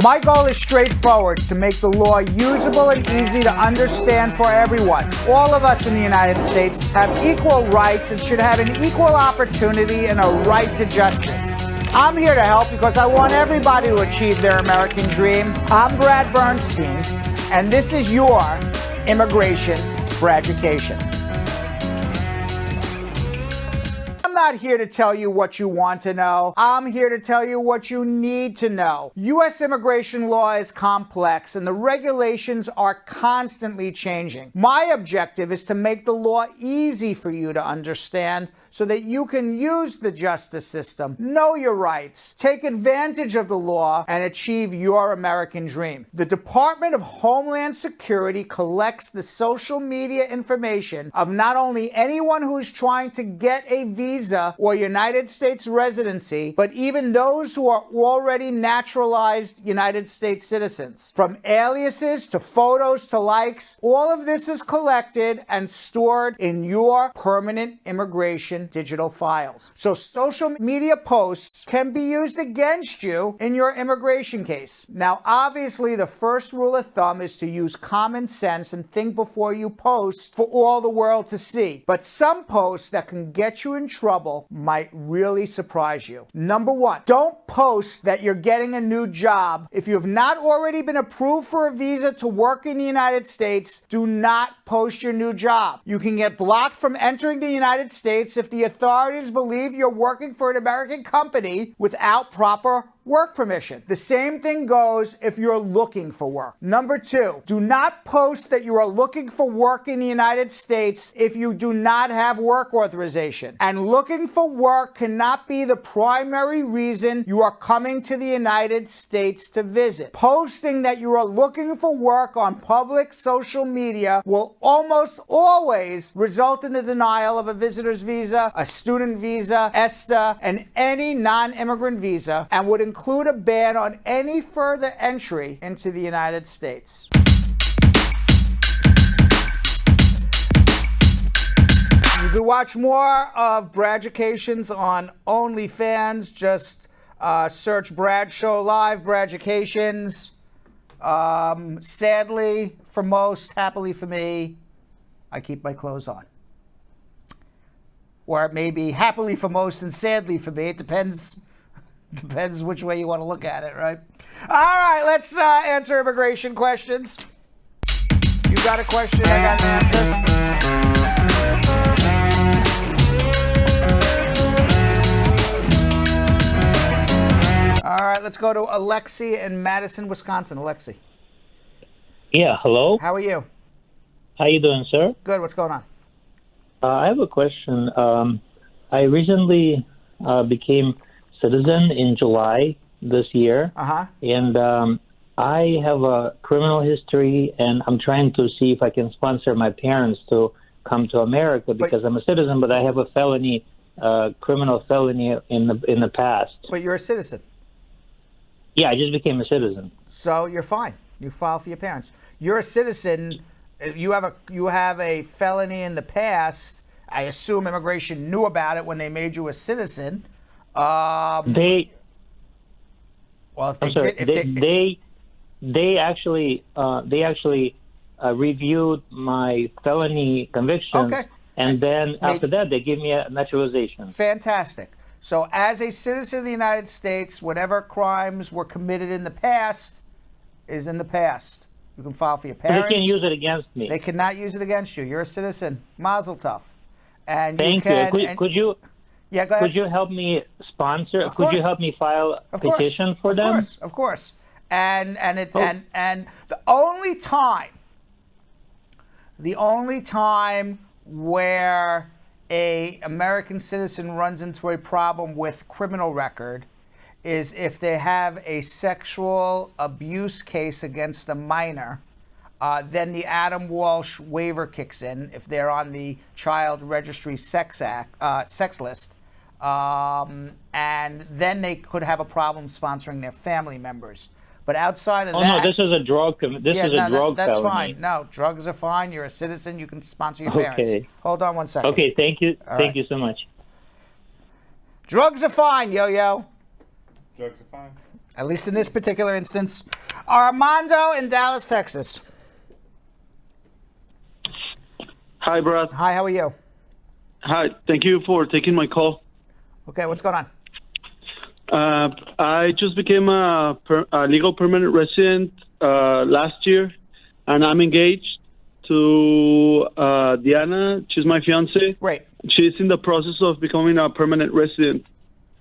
My goal is straightforward, to make the law usable and easy to understand for everyone. All of us in the United States have equal rights and should have an equal opportunity and a right to justice. I'm here to help because I want everybody to achieve their American dream. I'm Brad Bernstein, and this is your Immigration Braducation. I'm not here to tell you what you want to know. I'm here to tell you what you need to know. U.S. immigration law is complex and the regulations are constantly changing. My objective is to make the law easy for you to understand so that you can use the justice system, know your rights, take advantage of the law, and achieve your American dream. The Department of Homeland Security collects the social media information of not only anyone who is trying to get a visa or United States residency, but even those who are already naturalized United States citizens. From aliases to photos to likes, all of this is collected and stored in your permanent immigration digital files. So social media posts can be used against you in your immigration case. Now, obviously, the first rule of thumb is to use common sense and think before you post for all the world to see. But some posts that can get you in trouble might really surprise you. Number one, don't post that you're getting a new job. If you have not already been approved for a visa to work in the United States, do not post your new job. You can get blocked from entering the United States if the authorities believe you're working for an American company without proper work permission. The same thing goes if you're looking for work. Number two, do not post that you are looking for work in the United States if you do not have work authorization. And looking for work cannot be the primary reason you are coming to the United States to visit. Posting that you are looking for work on public social media will almost always result in the denial of a visitor's visa, a student visa, ESTA, and any non-immigrant visa, and would include a ban on any further entry into the United States. You can watch more of Braducations on OnlyFans. Just search Brad Show Live, Braducations. Sadly for most, happily for me, I keep my clothes on. Or it may be happily for most and sadly for me. It depends which way you want to look at it, right? All right, let's answer immigration questions. You got a question, I got an answer. All right, let's go to Alexi in Madison, Wisconsin. Alexi. Yeah, hello. How are you? How you doing, sir? Good, what's going on? I have a question. I recently became citizen in July this year, and I have a criminal history, and I'm trying to see if I can sponsor my parents to come to America because I'm a citizen, but I have a felony, criminal felony in the past. But you're a citizen. Yeah, I just became a citizen. So you're fine. You file for your parents. You're a citizen. You have a felony in the past. I assume immigration knew about it when they made you a citizen. They actually reviewed my felony convictions, and then after that they gave me a naturalization. Fantastic. So as a citizen of the United States, whatever crimes were committed in the past is in the past. You can file for your parents. They can use it against me. They cannot use it against you. You're a citizen. Mazel tov. And Thank you. Could you? Yeah, go ahead. Could you help me sponsor? Of could course. you help me file a petition for them? Of course. And the only time where a American citizen runs into a problem with criminal record is if they have a sexual abuse case against a minor. Then the Adam Walsh waiver kicks in if they're on the Child Registry sex list. And then they could have a problem sponsoring their family members. But outside of that... no, this is a drug felony. That's fine. No, drugs are fine. You're a citizen. You can sponsor your parents. Hold on one second. Okay, thank you. All Thank right. you so much. Drugs are fine, yo-yo. Drugs are fine. At least in this particular instance. Armando in Dallas, Texas. Hi, Brad. Hi, how are you? Hi, thank you for taking my call. Okay, what's going on? I just became a legal permanent resident last year, and I'm engaged to Diana. She's my fiance. Great. She's in the process of becoming a permanent resident,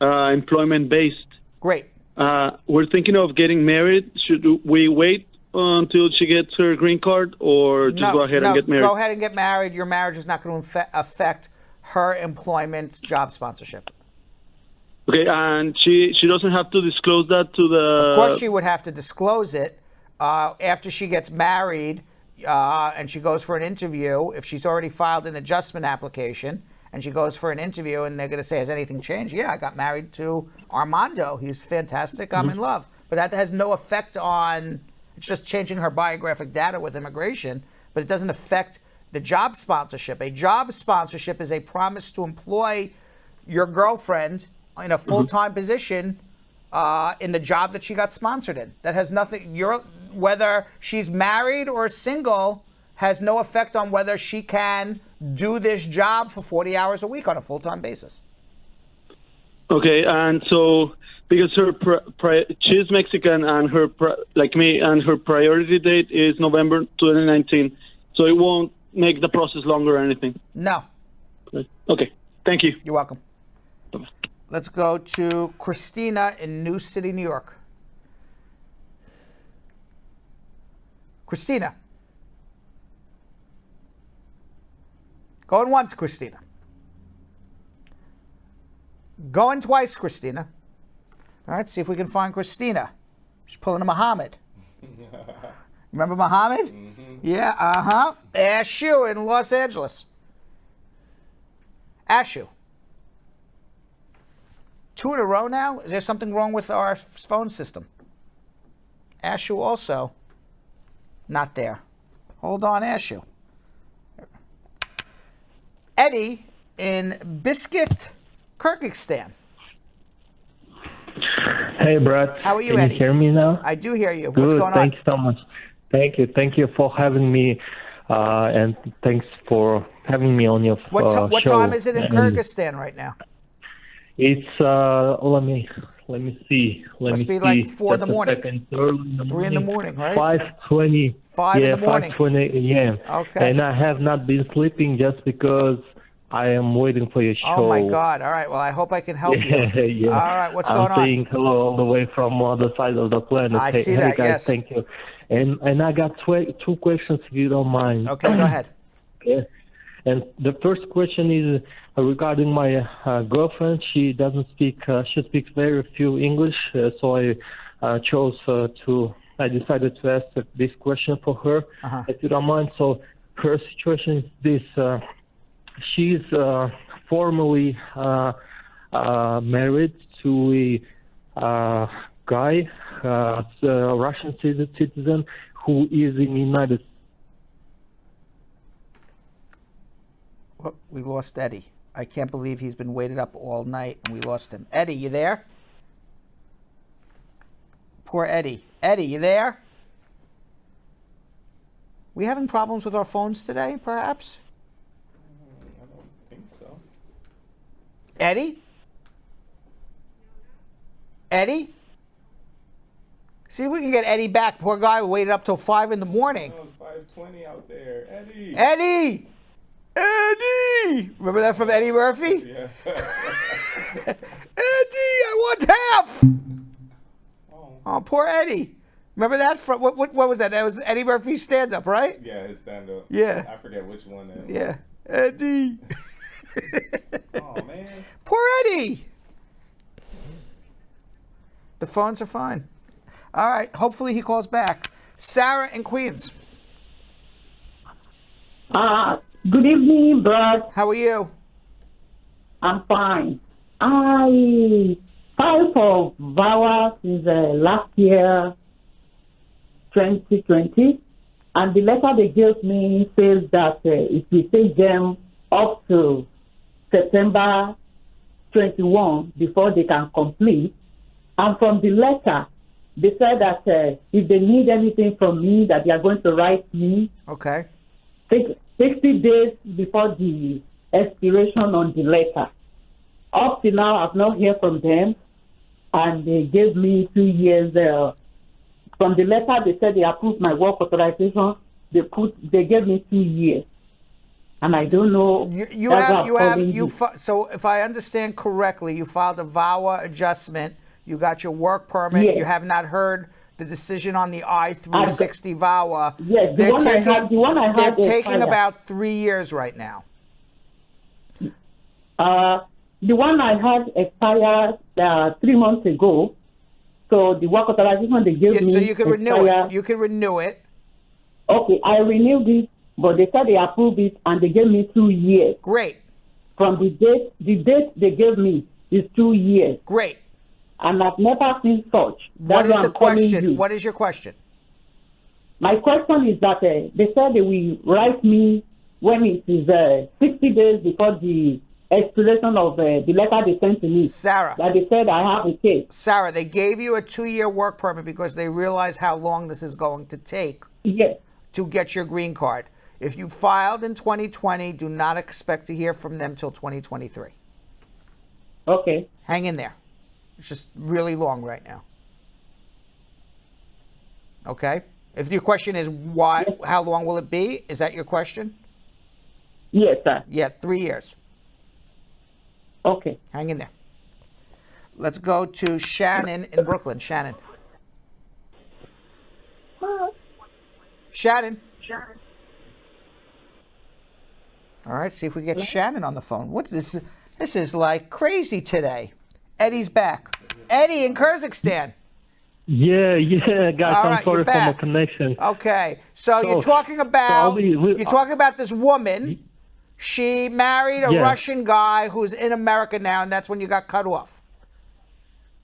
employment-based. Great. We're thinking of getting married. Should we wait until she gets her green card, or just go ahead and get married? Go ahead and get married. Your marriage is not going to affect her employment job sponsorship. Okay, and she doesn't have to disclose that to the... Of course she would have to disclose it after she gets married and she goes for an interview. If she's already filed an adjustment application and she goes for an interview and they're going to say, has anything changed? Yeah, I got married to Armando. He's fantastic. I'm in love. But that has no effect on... It's just changing her biographic data with immigration, but it doesn't affect the job sponsorship. A job sponsorship is a promise to employ your girlfriend in a full-time position in the job that she got sponsored in. That has nothing, whether she's married or single, has no effect on whether she can do this job for 40 hours a week on a full-time basis. Okay, and so because she's Mexican and like me, and her priority date is November 2019, so it won't make the process longer or anything. No. Okay, thank you. You're welcome. Bye-bye. Let's go to Christina in New City, New York. Christina. Going once, Christina. Going twice, Christina. All right, see if we can find Christina. She's pulling a Muhammad. Remember Muhammad? Mm-hmm. Yeah, Ashu in Los Angeles. Ashu. 2 in a row now? Is there something wrong with our phone system? Ashu also not there. Hold on, Ashu. Eddie in Biscuit, Kyrgyzstan. Hey, Brad. How are you, Can Eddie? you hear me now? I do hear you. Good. What's going on? Thank you so much. Thank you. Thank you for having me, and thanks for having me on your show. What time is it in Kyrgyzstan right now? It's let me see. Must be like 4 in the morning. 3 in the morning, right? 5:20. 5 in the morning. 5:20 a.m. Okay. And I have not been sleeping just because I am waiting for your show. Oh my God! All right. Well, I hope I can help you. Yeah. All right. What's going on? I'm saying hello all the way from the other side of the planet. I see that. Guys, yes. Thank you. And I got two questions if you don't mind. Okay. Go ahead. Okay. And the first question is regarding my girlfriend. She doesn't speak. She speaks very few English, so I I decided to ask this question for her, if you don't mind. So her situation is this: she's formally married to a guy, a Russian citizen, who is in the United States. Oh, we lost Eddie. I can't believe he's been waited up all night and we lost him. Eddie, you there? Poor Eddie. Eddie, you there? We having problems with our phones today, perhaps? I don't think so. Eddie? Eddie? See if we can get Eddie back. Poor guy waited up till 5 in the morning. Oh, it's 5:20 out there. Eddie! Eddie! Eddie! Remember that from Eddie Murphy? Yeah. Eddie, I want half! Oh, poor Eddie. Remember that? From, what was that? That was Eddie Murphy's stand-up, right? Yeah, his stand-up. Yeah. I forget which one that was. Yeah. Eddie. Oh, man. Poor Eddie. The phones are fine. All right. Hopefully he calls back. Sarah in Queens. Good evening, Brad. How are you? I'm fine. I filed for VAWA since last year, 2020, and the letter they gave me says that it will take them up to September 21 before they can complete. And from the letter, they said that if they need anything from me, that they are going to write me. Okay. 60 days before the expiration on the letter. Up to now, I've not heard from them, and they gave me 2 years. From the letter, they said they approved my work authorization. They gave me 2 years, and I don't know. So if I understand correctly, you filed a VAWA adjustment. You got your work permit. Yes. You have not heard the decision on the I-360 VAWA. Yes, the one I had They're taking expired. about 3 years right now. The one I had expired 3 months ago. So the work authorization they gave me. So you can renew it. You can renew it. Okay, I renewed it, but they said they approved it and they gave me 2 years. Great. From the date they gave me is 2 years. Great. And I've never seen such. What That's is the I'm calling question? you. What is your question? My question is that they said they will write me when it is 60 days before the expiration of the letter they sent to me. Sarah. That they said I have a case. Sarah, they gave you a 2-year work permit because they realize how long this is going to take to get your green card. If you filed in 2020, do not expect to hear from them till 2023. Okay. Hang in there. It's just really long right now. Okay? If your question is why, how long will it be? Is that your question? Yes, sir. Yeah, 3 years. Okay. Hang in there. Let's go to Shannon in Brooklyn. Shannon. Shannon. All right, see if we get Shannon on the phone. What this is like crazy today. Eddie's back. Eddie in Kyrgyzstan. Yeah, guys, All I'm right, sorry you're for my back. connection. Okay, so you're talking about this woman. She married a Russian guy who's in America now, and that's when you got cut off.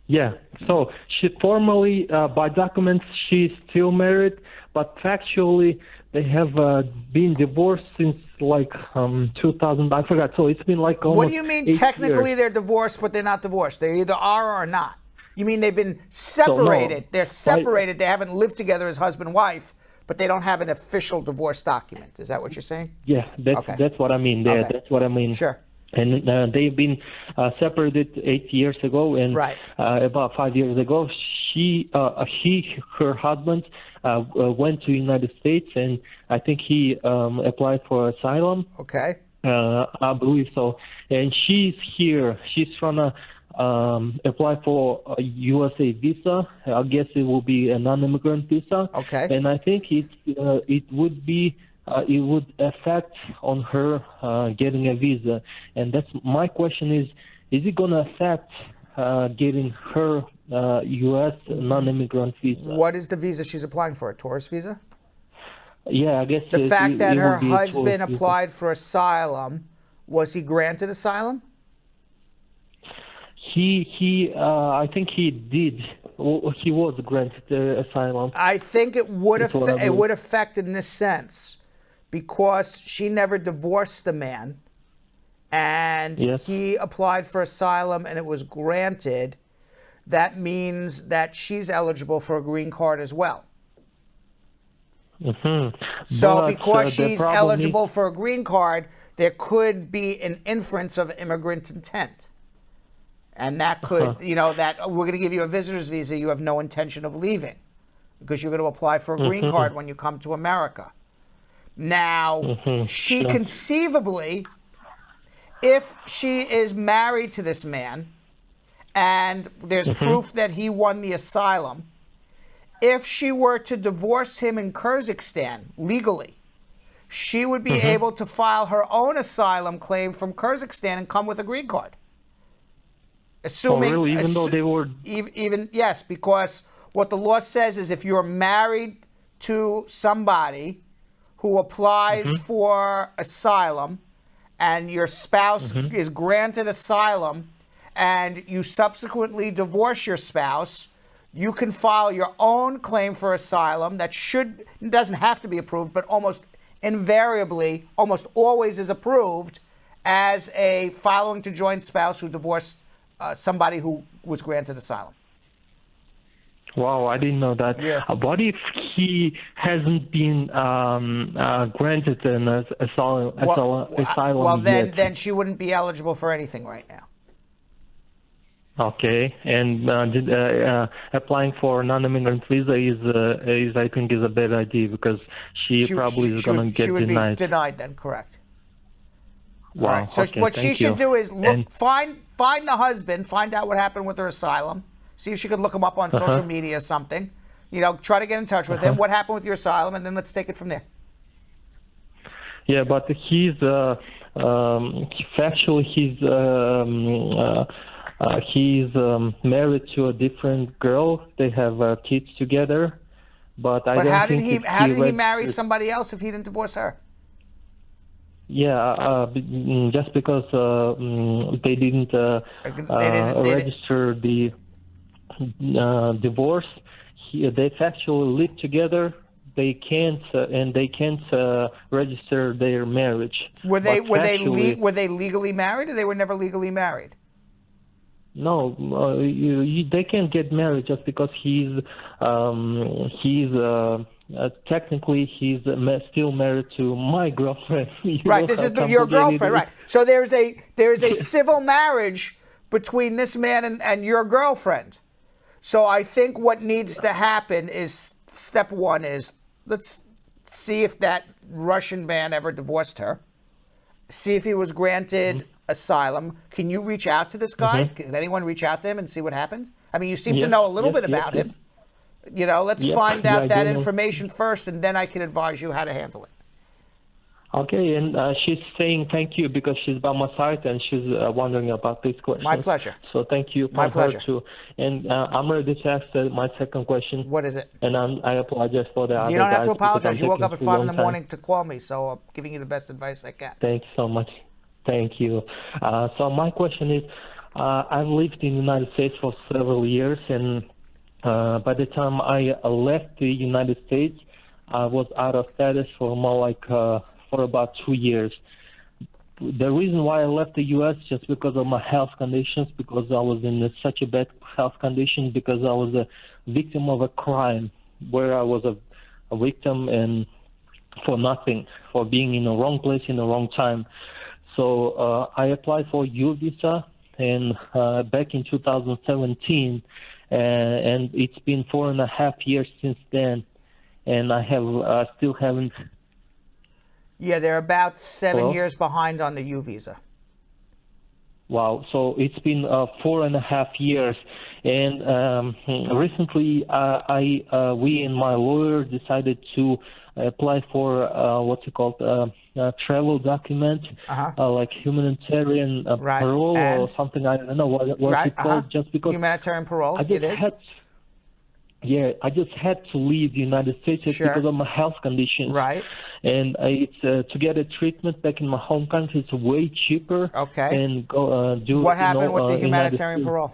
Yeah, so she formally, by documents, she's still married, but factually, they have been divorced since like 2000. I forgot. So it's been like almost. What do you mean? 8 Technically, years. they're divorced, but they're not divorced. They either are or are not. You mean they've been separated? So, no, they're separated. They haven't lived together as husband and wife, but they don't have an official divorce document. Is that what you're saying? Yeah, that's what I mean. Okay. That's what I mean. Sure. And they've been separated 8 years ago, and about 5 years ago, her husband went to the United States, and I think he applied for asylum. Okay. I believe so. And she's here. She's trying to apply for a USA visa. I guess it will be a non-immigrant visa. Okay. And I think it would affect on her getting a visa. And that's my question is it going to affect getting her U.S. non-immigrant visa? What is the visa she's applying for? A tourist visa? Yeah, I guess The fact that her would be a choice. husband applied for asylum, was he granted asylum? I think he did. He was granted asylum. I think it would That's what I believe. affect in this sense, because she never divorced the man, and Yes. he applied for asylum and it was granted. That means that she's eligible for a green card as well. Mm-hmm. So because she's eligible for a green card, there could be an inference of immigrant intent. And that could, that we're going to give you a visitor's visa, you have no intention of leaving because you're going to apply for a green card when you come to America. Now, she conceivably, if she is married to this man and there's proof that he won the asylum, if she were to divorce him in Kyrgyzstan legally, she would be able to file her own asylum claim from Kyrgyzstan and come with a green card. Assuming, really? Even though they were... Even, yes, because what the law says is if you're married to somebody who applies for asylum and your spouse is granted asylum and you subsequently divorce your spouse, you can file your own claim for asylum that doesn't have to be approved, but almost invariably, almost always is approved as a following to joint spouse who divorced somebody who was granted asylum. Wow, I didn't know that. Yeah. What if he hasn't been granted an asylum Well, yet? then she wouldn't be eligible for anything right now. Okay, and applying for non-immigrant visa is I think is a bad idea because she probably is going to get denied. She would be denied then, correct? Wow. Right. So okay, what she thank should you. do is find the husband, find out what happened with her asylum, see if she could look him up on social media or something. Try to get in touch with him. What happened with your asylum, and then let's take it from there. Yeah, but he's factually he's married to a different girl. They have kids together, but I don't how think did he marry somebody else if he didn't divorce her? Yeah, just because they didn't register the divorce, they factually live together. They can't register their marriage. Were they legally married, or they were never legally married? No, they can't get married just because technically he's still married to my girlfriend. Right, this is your girlfriend, right? So there's a civil marriage between this man and your girlfriend. So I think what needs to happen is step one is let's see if that Russian man ever divorced her. See if he was granted asylum. Can you reach out to this guy? Can anyone reach out to him and see what happened? I mean, you seem to know a little bit about him. Let's find out that information first, and then I can advise you how to handle it. Okay, and she's saying thank you because she's by my side and she's wondering about this question. My pleasure. So thank you for her too. And I'm ready to ask my second question. What is it? And I apologize for that. You don't have to apologize. You woke up at 5 in the morning to call me, so I'm giving you the best advice I can. Thank you so much. Thank you. So my question is, I've lived in the United States for several years, and by the time I left the United States, I was out of status for more like for about 2 years. The reason why I left the U.S. just because of my health conditions, because I was in such a bad health condition, because I was a victim of a crime where I was a victim and for nothing, for being in the wrong place in the wrong time. So I applied for U visa and back in 2017, and it's been 4.5 years since then, and I have still haven't. Yeah, they're about 7 years behind on the U visa. Wow, so it's been 4.5 years, and recently we and my lawyer decided to apply for what's it called, travel document, like humanitarian parole or something. I don't know what it's called. Just because humanitarian parole, I just Yeah, I just had to leave the United States because of my health condition. Right. And it's to get a treatment back in my home country. It's way cheaper. Okay. And go do. What happened with the United humanitarian States. parole?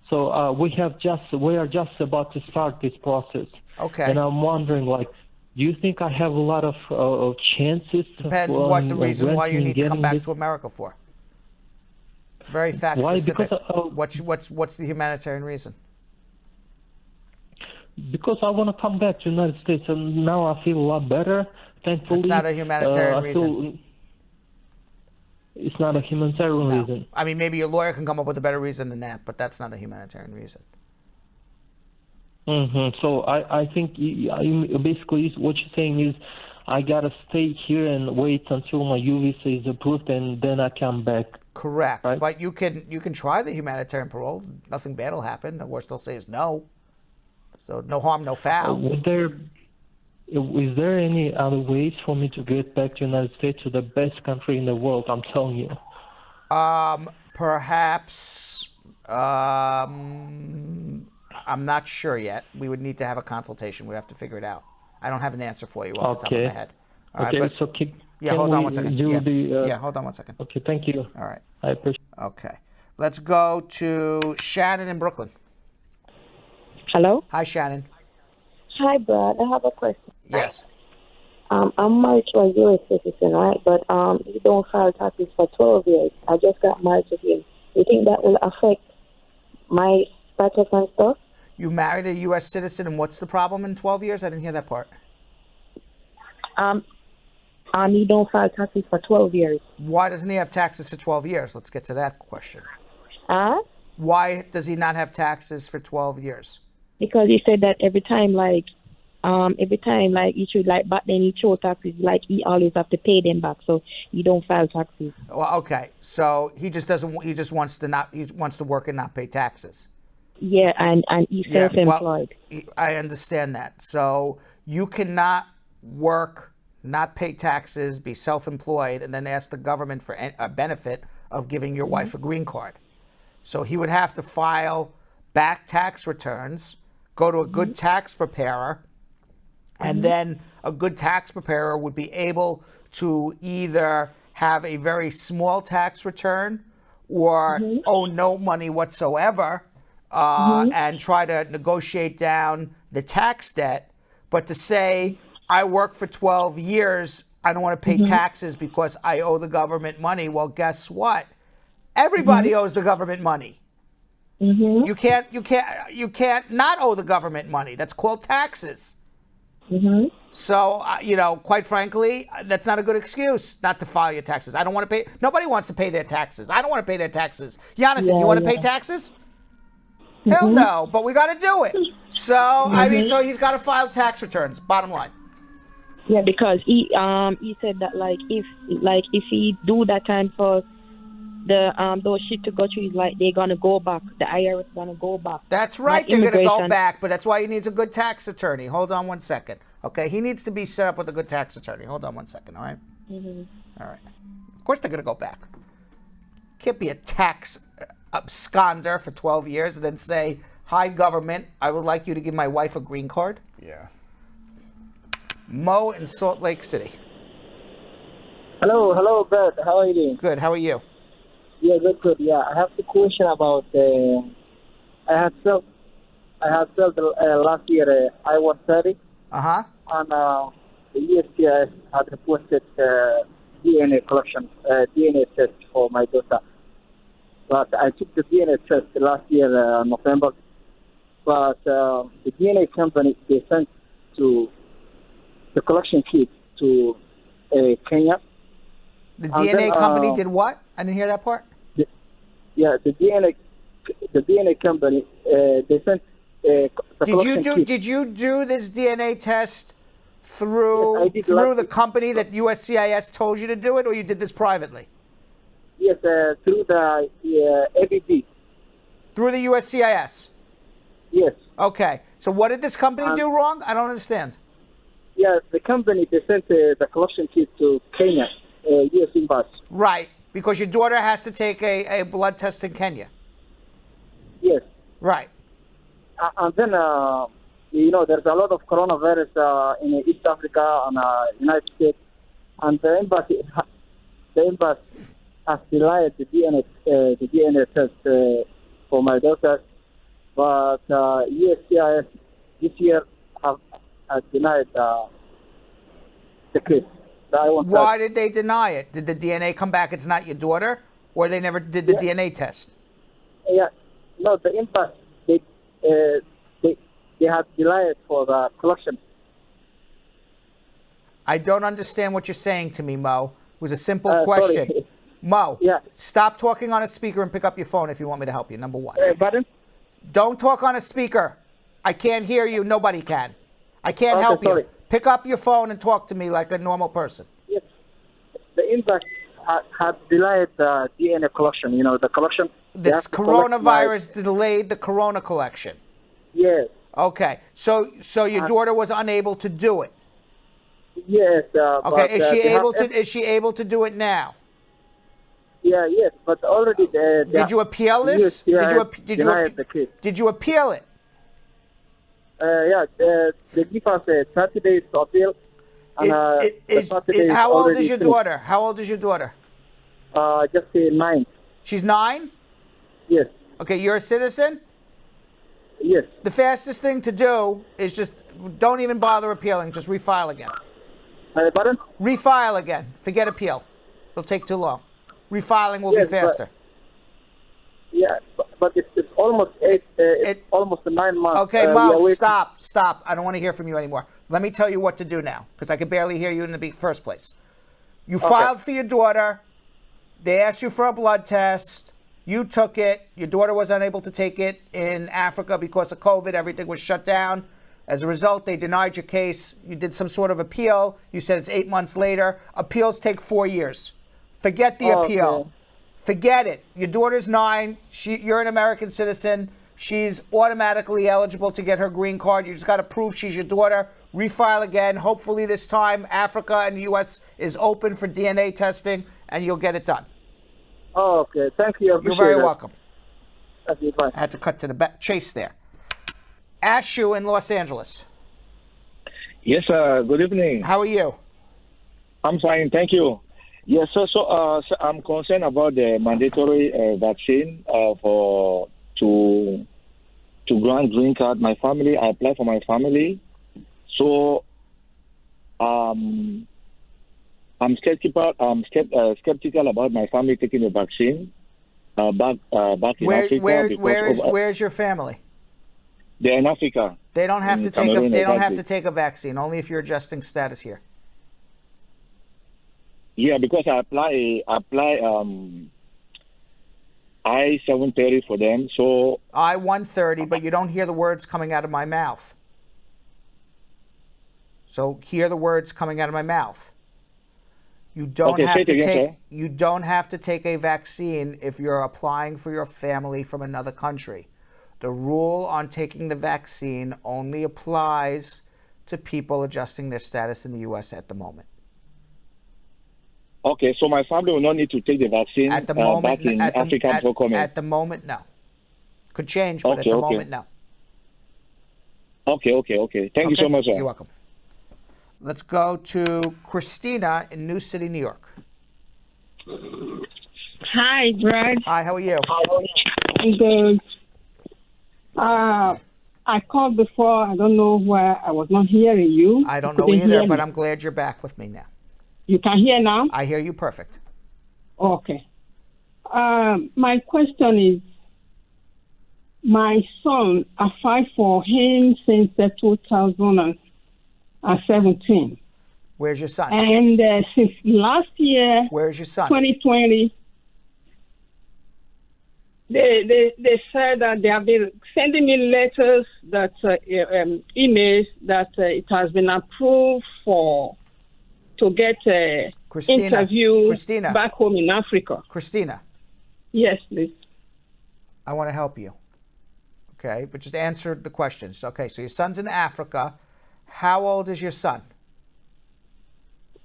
So we are just about to start this process. Okay. And I'm wondering, like, do you think I have a lot of chances? Depends what the reason why you need to come back to America for. It's very fact specific. What's the humanitarian reason? Because I want to come back to the United States, and now I feel a lot better. Thankfully, it's not a humanitarian reason. It's not a humanitarian reason. I mean, maybe your lawyer can come up with a better reason than that, but that's not a humanitarian reason. So I think basically what you're saying is I gotta stay here and wait until my U visa is approved, and then I come back. Correct. Right? But you can try the humanitarian parole. Nothing bad will happen. The worst they'll say is no. So no harm, no foul. Is there any other ways for me to get back to the United States, to the best country in the world? I'm telling you. Perhaps. I'm not sure yet. We would need to have a consultation. We'd have to figure it out. I don't have an answer for you off the top of my head. All right, but, so hold on one second. Hold on one second. Okay, thank you. All right. I appreciate it. Okay. Let's go to Shannon in Brooklyn. Hello? Hi, Shannon. Hi, Brad. I have a question. Yes. I'm married to a U.S. citizen, right? But he don't file taxes for 12 years. I just got married to him. You think that will affect my status and stuff? You married a U.S. citizen, and what's the problem in 12 years? I didn't hear that part. He don't file taxes for 12 years. Why doesn't he have taxes for 12 years? Let's get to that question. Why does he not have taxes for 12 years? Because he said that every time he should back then he show taxes, he always have to pay them back, so he don't file taxes. Well, okay, so he just doesn't. He just wants to work and not pay taxes. Yeah, and he's self-employed. Well, I understand that. So you cannot work, not pay taxes, be self-employed, and then ask the government for a benefit of giving your wife a green card. So he would have to file back tax returns, go to a good tax preparer, and then a good tax preparer would be able to either have a very small tax return or owe no money whatsoever and try to negotiate down the tax debt. But to say, I work for 12 years, I don't want to pay taxes because I owe the government money. Well, guess what? Everybody owes the government money. You can't not owe the government money. That's called taxes. So, quite frankly, that's not a good excuse not to file your taxes. I don't want to pay. Nobody wants to pay their taxes. I don't want to pay their taxes. Jonathan, you want to pay taxes? Hell no, but we got to do it. So, so he's got to file tax returns, bottom line. Yeah, because he said that if he do that time for the those shit to go through, they're gonna go back. The IRS gonna go back. That's right. They're gonna go back, but that's why he needs a good tax attorney. Hold on one second. Okay, he needs to be set up with a good tax attorney. Hold on one second. All right. All right. Of course they're gonna go back. Can't be a tax absconder for 12 years and then say, "Hi, government, I would like you to give my wife a green card." Yeah. Mo in Salt Lake City. Hello, Bert. How are you doing? Good. How are you? Yeah, good. Yeah, I have a question about. I had served last year I-130. And the USCIS had requested DNA collection, DNA test for my daughter. But I took the DNA test last year, November. But the DNA company, they sent to the collection kit to Kenya. The DNA company did what? I didn't hear that part. The DNA company, they sent the collection kit. Did you do this DNA test through the company that USCIS told you to do it, or you did this privately? Yes, through the ABB. Through the USCIS? Yes. Okay. So what did this company do wrong? I don't understand. Yeah, the company, they sent the collection kit to Kenya, U.S. Embassy. Right, because your daughter has to take a blood test in Kenya. Yes. Right. and then there's a lot of coronavirus in East Africa and United States, and the embassy has delayed the DNA test for my daughter, but USCIS this year have denied the case. Why did they deny it? Did the DNA come back it's not your daughter, or they never did the DNA test? Yeah, no, the embassy they have delayed for the collection. I don't understand what you're saying to me, Mo. It was a simple question. Sorry. Mo, stop talking on a speaker and pick up your phone if you want me to help you, number one. Pardon? Don't talk on a speaker. I can't hear you. Nobody can. I can't help you. Pick up your phone and talk to me like a normal person. Yes. The embassy had delayed the DNA collection, the collection. This coronavirus delayed the corona collection. Yes. Okay. So your daughter was unable to do it. Yes. Okay. Is she able to do it now? Yeah. Yes. But already did you appeal this? Did you appeal it? They give us 30 days to appeal. And, how old is your daughter? How old is your daughter? Just 9. She's 9? Yes. Okay, you're a citizen? Yes. The fastest thing to do is just don't even bother appealing. Just refile again. Pardon? Refile again. Forget appeal. It'll take too long. Refiling will be faster. But it's almost almost 9 months. Okay, Mo, stop. I don't want to hear from you anymore. Let me tell you what to do now, because I could barely hear you in the first place. You filed for your daughter. They asked you for a blood test. You took it. Your daughter was unable to take it in Africa because of COVID. Everything was shut down. As a result, they denied your case. You did some sort of appeal. You said it's 8 months later. Appeals take 4 years. Forget the appeal. Okay. Forget it. Your daughter's 9. You're an American citizen. She's automatically eligible to get her green card. You just got to prove she's your daughter. Refile again. Hopefully this time Africa and the U.S. is open for DNA testing, and you'll get it done. Oh, okay. Thank you. You're very welcome. Thank you. Bye. I had to cut to the chase there. Ashu in Los Angeles. Yes, sir. Good evening. How are you? I'm fine. Thank you. Yes, so I'm concerned about the mandatory vaccine to grant green card. My family, I apply for my family. So I'm skeptical about my family taking the vaccine back in Africa. Where's your family? They're in Africa. They don't have to take a, they don't have to take a vaccine. Only if you're adjusting status here. Yeah, because I apply I-730 for them. So I-130, but you don't hear the words coming out of my mouth. So hear the words coming out of my mouth. You don't have to take. You don't have to take a vaccine if you're applying for your family from another country. The rule on taking the vaccine only applies to people adjusting their status in the U.S. at the moment. Okay, so my family will not need to take the vaccine at the moment, back in Africa before coming? At the moment, no. Could change, but at the moment, no. Okay. Thank you so much, sir. You're welcome. Let's go to Christina in New City, New York. Hi, Brad. Hi, how are you? I'm good. I called before. I don't know why I was not hearing you. I don't know either, but I'm glad you're back with me now. You can hear now? I hear you perfect. Okay. My question is, my son, I fight for him since 2017. Where's your son? And since last year, where's your son? 2020, they said that they have been sending me letters, that emails, that it has been approved to get interview back home in Africa. Christina. Yes, please. I want to help you. Okay, but just answer the questions. Okay, so your son's in Africa. How old is your son?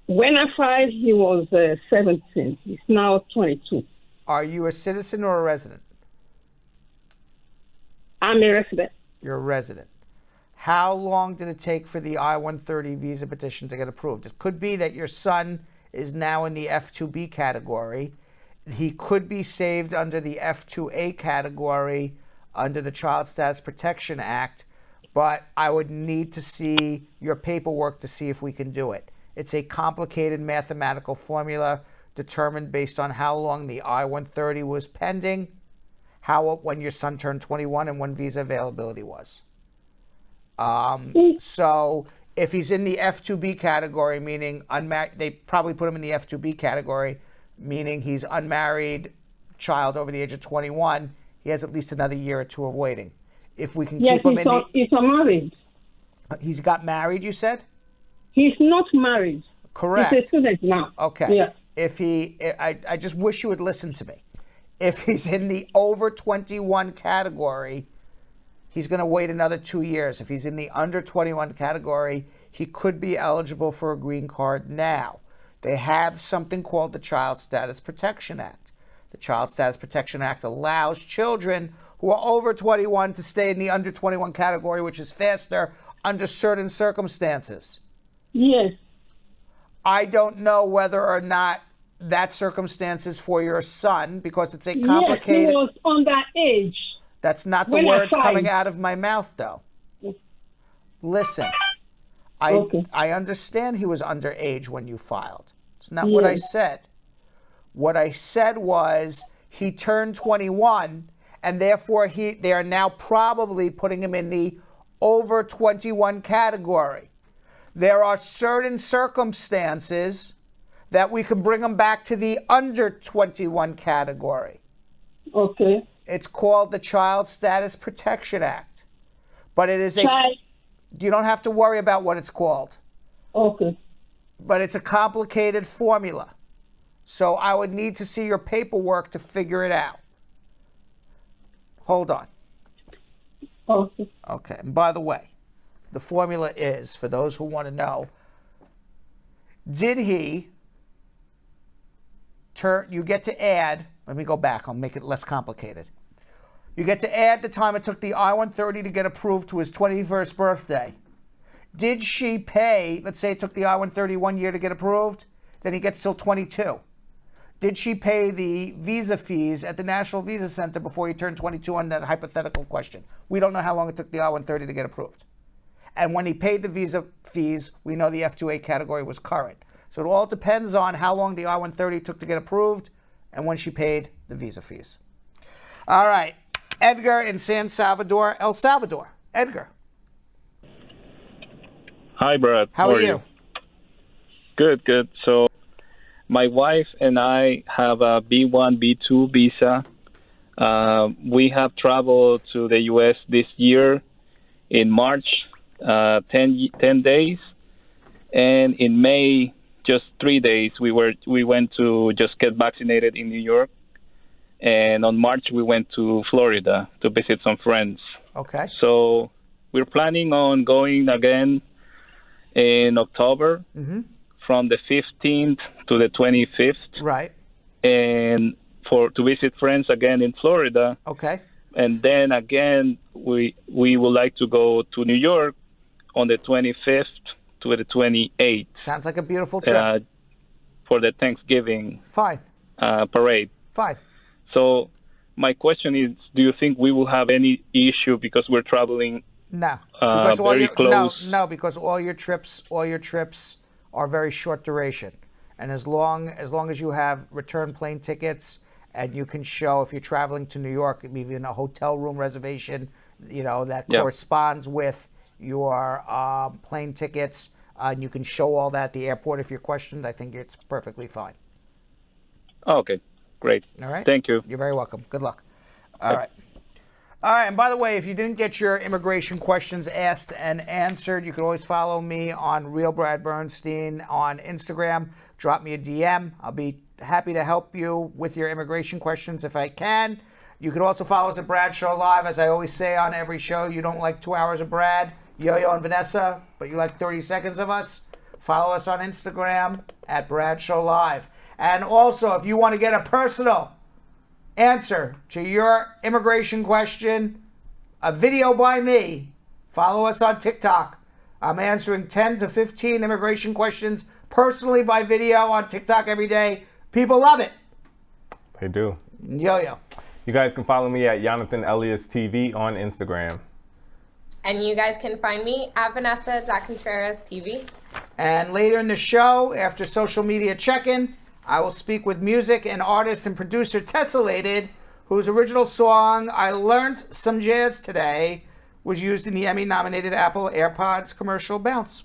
When I filed, he was 17. He's now 22. Are you a citizen or a resident? I'm a resident. You're a resident. How long did it take for the I-130 visa petition to get approved? It could be that your son is now in the F-2B category. He could be saved under the F-2A category under the Child Status Protection Act, but I would need to see your paperwork to see if we can do it. It's a complicated mathematical formula determined based on how long the I-130 was pending, when your son turned 21, and when visa availability was. So if he's in the F-2B category, meaning unmarried, they probably put him in the F-2B category, meaning he's unmarried child over the age of 21, he has at least another year or two of waiting. If we can keep him in the... He's unmarried. He's got married, you said? He's not married. Correct. He's a student now. Okay. Yeah. If I just wish you would listen to me. If he's in the over 21 category, he's going to wait another 2 years. If he's in the under 21 category, he could be eligible for a green card now. They have something called the Child Status Protection Act. The Child Status Protection Act allows children who are over 21 to stay in the under 21 category, which is faster, under certain circumstances. Yes. I don't know whether or not that circumstance is for your son, because it's a complicated... Yes, he was underage. That's not the words coming out of my mouth, though. Listen, I understand he was underage when you filed. It's not what I said. What I said was he turned 21, and therefore they are now probably putting him in the over 21 category. There are certain circumstances that we can bring him back to the under 21 category. Okay. It's called the Child Status Protection Act. But it is you don't have to worry about what it's called. Okay. But it's a complicated formula. So I would need to see your paperwork to figure it out. Hold on. Okay. Okay. And by the way, the formula is, for those who want to know, did he you get to add, let me go back, I'll make it less complicated. You get to add the time it took the I-130 to get approved to his 21st birthday. Did she pay, let's say it took the I-130 1 year to get approved, then he gets till 22. Did she pay the visa fees at the National Visa Center before he turned 22 on that hypothetical question? We don't know how long it took the I-130 to get approved. And when he paid the visa fees, we know the F-2A category was current. So it all depends on how long the I-130 took to get approved and when she paid the visa fees. All right. Edgar in San Salvador, El Salvador. Edgar. Hi, Brad. How are you? Good, good. So my wife and I have a B1, B2 visa. We have traveled to the U.S. this year in March, 10 days. And in May, just 3 days, we went to just get vaccinated in New York. And on March, we went to Florida to visit some friends. Okay. So we're planning on going again in October from the 15th to the 25th. Right. And to visit friends again in Florida. Okay. And then again, we would like to go to New York on the 25th to the 28th. Sounds like a beautiful trip. For the Thanksgiving parade. Fine. So my question is, do you think we will have any issue because we're traveling very close? No, because all your trips are very short duration. And as long as you have return plane tickets and you can show, if you're traveling to New York, maybe in a hotel room reservation, that corresponds with your plane tickets, and you can show all that at the airport if you're questioned, I think it's perfectly fine. Okay, great. All right. Thank you. You're very welcome. Good luck. All right. All right, and by the way, if you didn't get your immigration questions asked and answered, you can always follow me on Real Brad Bernstein on Instagram. Drop me a DM. I'll be happy to help you with your immigration questions if I can. You can also follow us at Brad Show Live. As I always say on every show, you don't like 2 hours of Brad, Yo-Yo, and Vanessa, but you like 30 seconds of us. Follow us on Instagram at Brad Show Live. And also, if you want to get a personal answer to your immigration question, a video by me. Follow us on TikTok. I'm answering 10 to 15 immigration questions personally by video on TikTok every day. People love it. They do. Yo-yo. You guys can follow me at Jonathan Elias TV on Instagram. And you guys can find me at Vanessa.Contreras TV. And later in the show, after social media check-in, I will speak with music and artist and producer Tessellated, whose original song, I Learned Some Jazz Today, was used in the Emmy-nominated Apple AirPods commercial Bounce.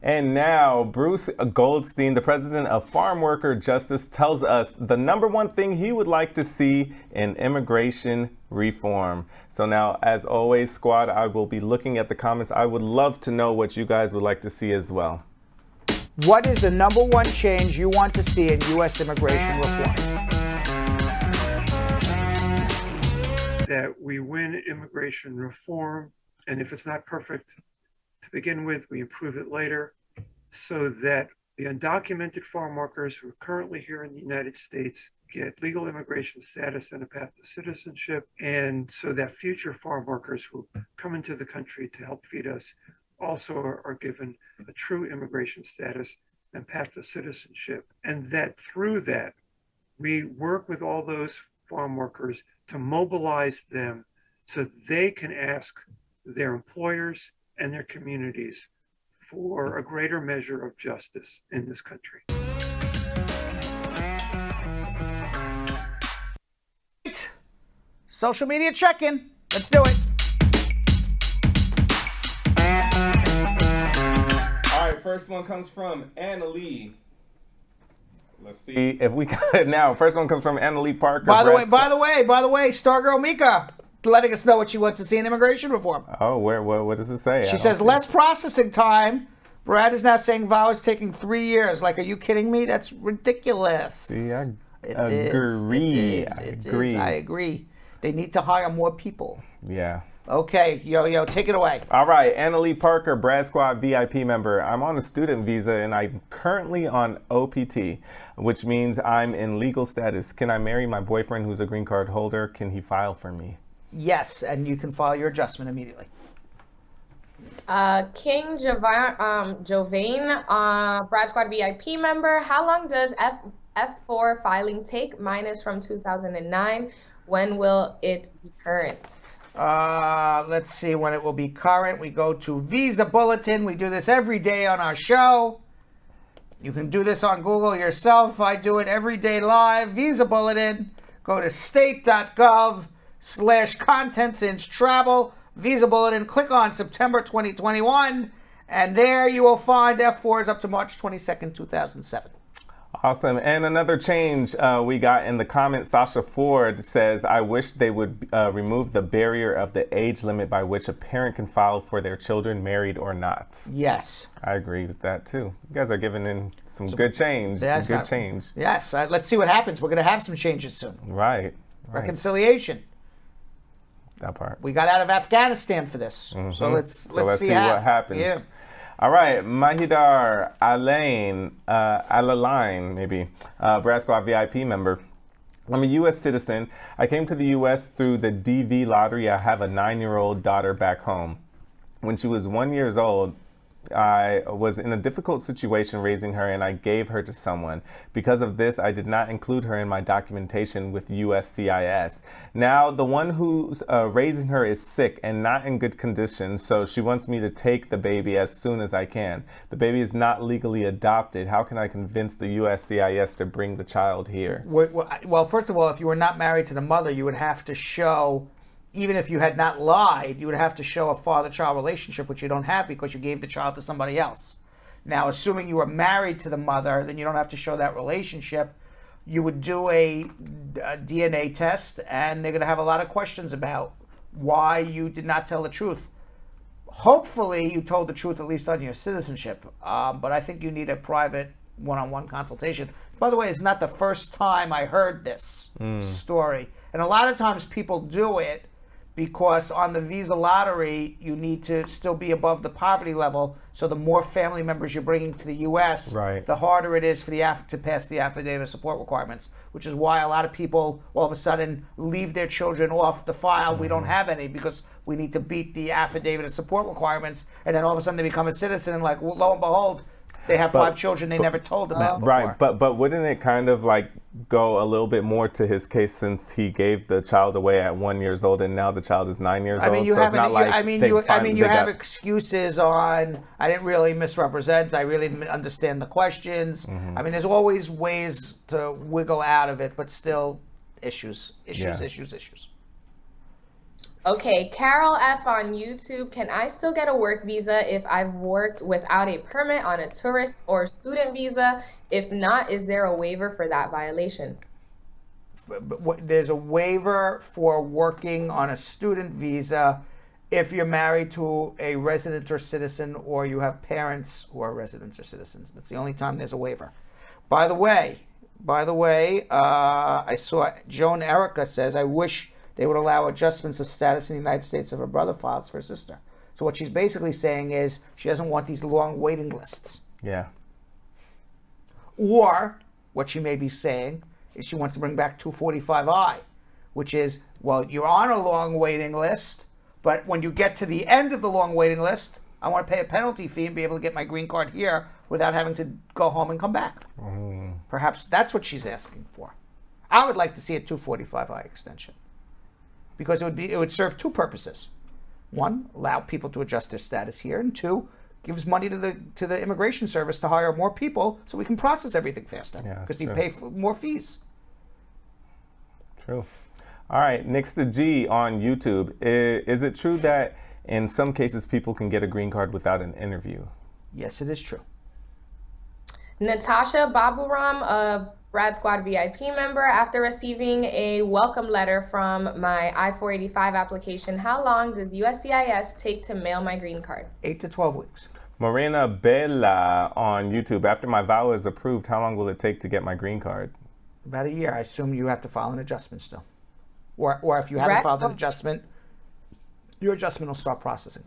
And now, Bruce Goldstein, the president of Farm Worker Justice, tells us the number one thing he would like to see in immigration reform. So now, as always, squad, I will be looking at the comments. I would love to know what you guys would like to see as well. What is the number one change you want to see in U.S. immigration reform? That we win immigration reform, and if it's not perfect to begin with, we improve it later, so that the undocumented farm workers who are currently here in the United States get legal immigration status and a path to citizenship, and so that future farm workers who come into the country to help feed us also are given a true immigration status and path to citizenship, and that through that, we work with all those farm workers to mobilize them so they can ask their employers and their communities for a greater measure of justice in this country. Social media check-in. Let's do it. All right, first one comes from Anna Lee. Let's see if we got it now. First one comes from Anna Lee Parker. By the way, Stargirl Mika letting us know what she wants to see in immigration reform. Oh, what does it say? She says less processing time. Brad is now saying vow is taking 3 years. Like, are you kidding me? That's ridiculous. See, I agree. I agree. They need to hire more people. Yeah. Okay, yo, take it away. All right, Anna Lee Parker, Brad Squad VIP member. I'm on a student visa and I'm currently on OPT, which means I'm in legal status. Can I marry my boyfriend who's a green card holder? Can he file for me? Yes, and you can file your adjustment immediately. King Jovain, Brad Squad VIP member. How long does F4 filing take? Mine is from 2009. When will it be current? Let's see when it will be current. We go to Visa Bulletin. We do this every day on our show. You can do this on Google yourself. I do it every day live. Visa Bulletin. Go to state.gov/content/travel. Visa Bulletin. Click on September 2021. And there you will find F4s up to March 22nd, 2007. Awesome. And another change we got in the comments, Sasha Ford says, I wish they would remove the barrier of the age limit by which a parent can file for their children, married or not. Yes. I agree with that too. You guys are giving in some good change. Change. Yes. Let's see what happens. We're going to have some changes soon. Right. Reconciliation. That part. We got out of Afghanistan for this. Mm-hmm. So let's see what happens. Yeah. All right, Mahidar Alaline, maybe, Brad Squad VIP member. I'm a U.S. citizen. I came to the U.S. through the DV lottery. I have a 9-year-old daughter back home. When she was 1 year old, I was in a difficult situation raising her and I gave her to someone. Because of this, I did not include her in my documentation with USCIS. Now, the one who's raising her is sick and not in good condition, so she wants me to take the baby as soon as I can. The baby is not legally adopted. How can I convince the USCIS to bring the child here? Well, first of all, if you were not married to the mother, you would have to show, even if you had not lied, you would have to show a father-child relationship, which you don't have because you gave the child to somebody else. Now, assuming you were married to the mother, then you don't have to show that relationship. You would do a DNA test, and they're going to have a lot of questions about why you did not tell the truth. Hopefully, you told the truth at least on your citizenship, but I think you need a private one-on-one consultation. By the way, it's not the first time I heard this story. And a lot of times people do it because on the visa lottery, you need to still be above the poverty level. So the more family members you're bringing to the U.S., the harder it is for to pass the affidavit of support requirements, which is why a lot of people all of a sudden leave their children off the file. We don't have any because we need to beat the affidavit of support requirements. And then all of a sudden they become a citizen and like, lo and behold, they have 5 children they never told them that before. Right, but wouldn't it kind of like go a little bit more to his case since he gave the child away at 1 year old and now the child is 9 years old? You have excuses on, I didn't really misrepresent, I really didn't understand the questions. I mean, there's always ways to wiggle out of it, but still issues. Okay, Carol F on YouTube, can I still get a work visa if I've worked without a permit on a tourist or student visa? If not, is there a waiver for that violation? There's a waiver for working on a student visa if you're married to a resident or citizen or you have parents who are residents or citizens. That's the only time there's a waiver. By the way, I saw Joan Erica says, I wish they would allow adjustments of status in the United States if her brother files for her sister. So what she's basically saying is she doesn't want these long waiting lists. Yeah. Or what she may be saying is she wants to bring back 245I, which is, well, you're on a long waiting list, but when you get to the end of the long waiting list, I want to pay a penalty fee and be able to get my green card here without having to go home and come back. Perhaps that's what she's asking for. I would like to see a 245I extension, because it would serve 2 purposes. 1, allow people to adjust their status here, and 2, gives money to the immigration service to hire more people so we can process everything faster, because you pay for more fees. True. All right, next to G on YouTube. Is it true that in some cases people can get a green card without an interview? Yes, it is true. Natasha Baburam, a Brad Squad VIP member, after receiving a welcome letter from my I-485 application, how long does USCIS take to mail my green card? 8 to 12 weeks. Morena Bella on YouTube. After my VAWA is approved, how long will it take to get my green card? About a year. I assume you have to file an adjustment still. Or if you haven't filed an adjustment, your adjustment will start processing.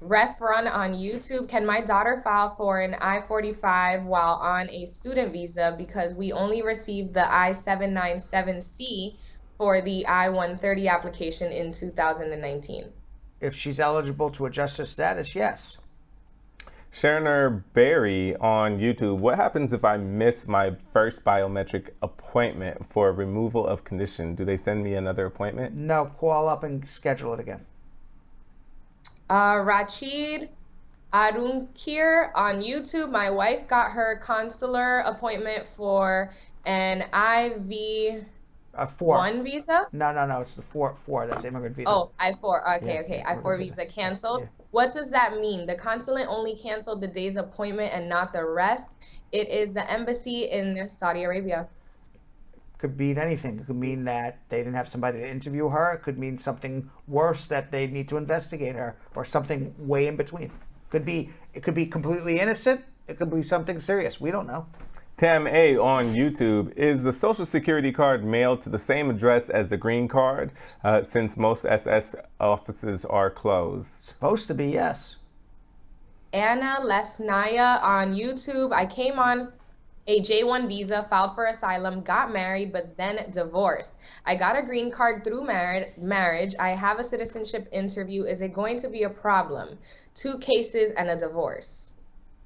Ref Run on YouTube, can my daughter file for an I-45 while on a student visa because we only received the I-797C for the I-130 application in 2019? If she's eligible to adjust her status, yes. Sharoner Berry on YouTube, what happens if I miss my first biometric appointment for removal of condition? Do they send me another appointment? No, call up and schedule it again. Rachid Arunkir on YouTube, my wife got her consular appointment for an IV-1 visa? No, it's the 4, that's immigrant visa. Oh, I-4, okay, I-4 visa canceled. Yeah. What does that mean? The consulate only canceled the day's appointment and not the rest. It is the embassy in Saudi Arabia. Could mean anything. It could mean that they didn't have somebody to interview her. It could mean something worse, that they need to investigate her, or something way in between. It could be completely innocent. It could be something serious. We don't know. Tam A on YouTube, is the Social Security card mailed to the same address as the green card since most SS offices are closed? Supposed to be, yes. Anna Lesnaya on YouTube, I came on a J1 visa, filed for asylum, got married, but then divorced. I got a green card through marriage. I have a citizenship interview. Is it going to be a problem? 2 cases and a divorce.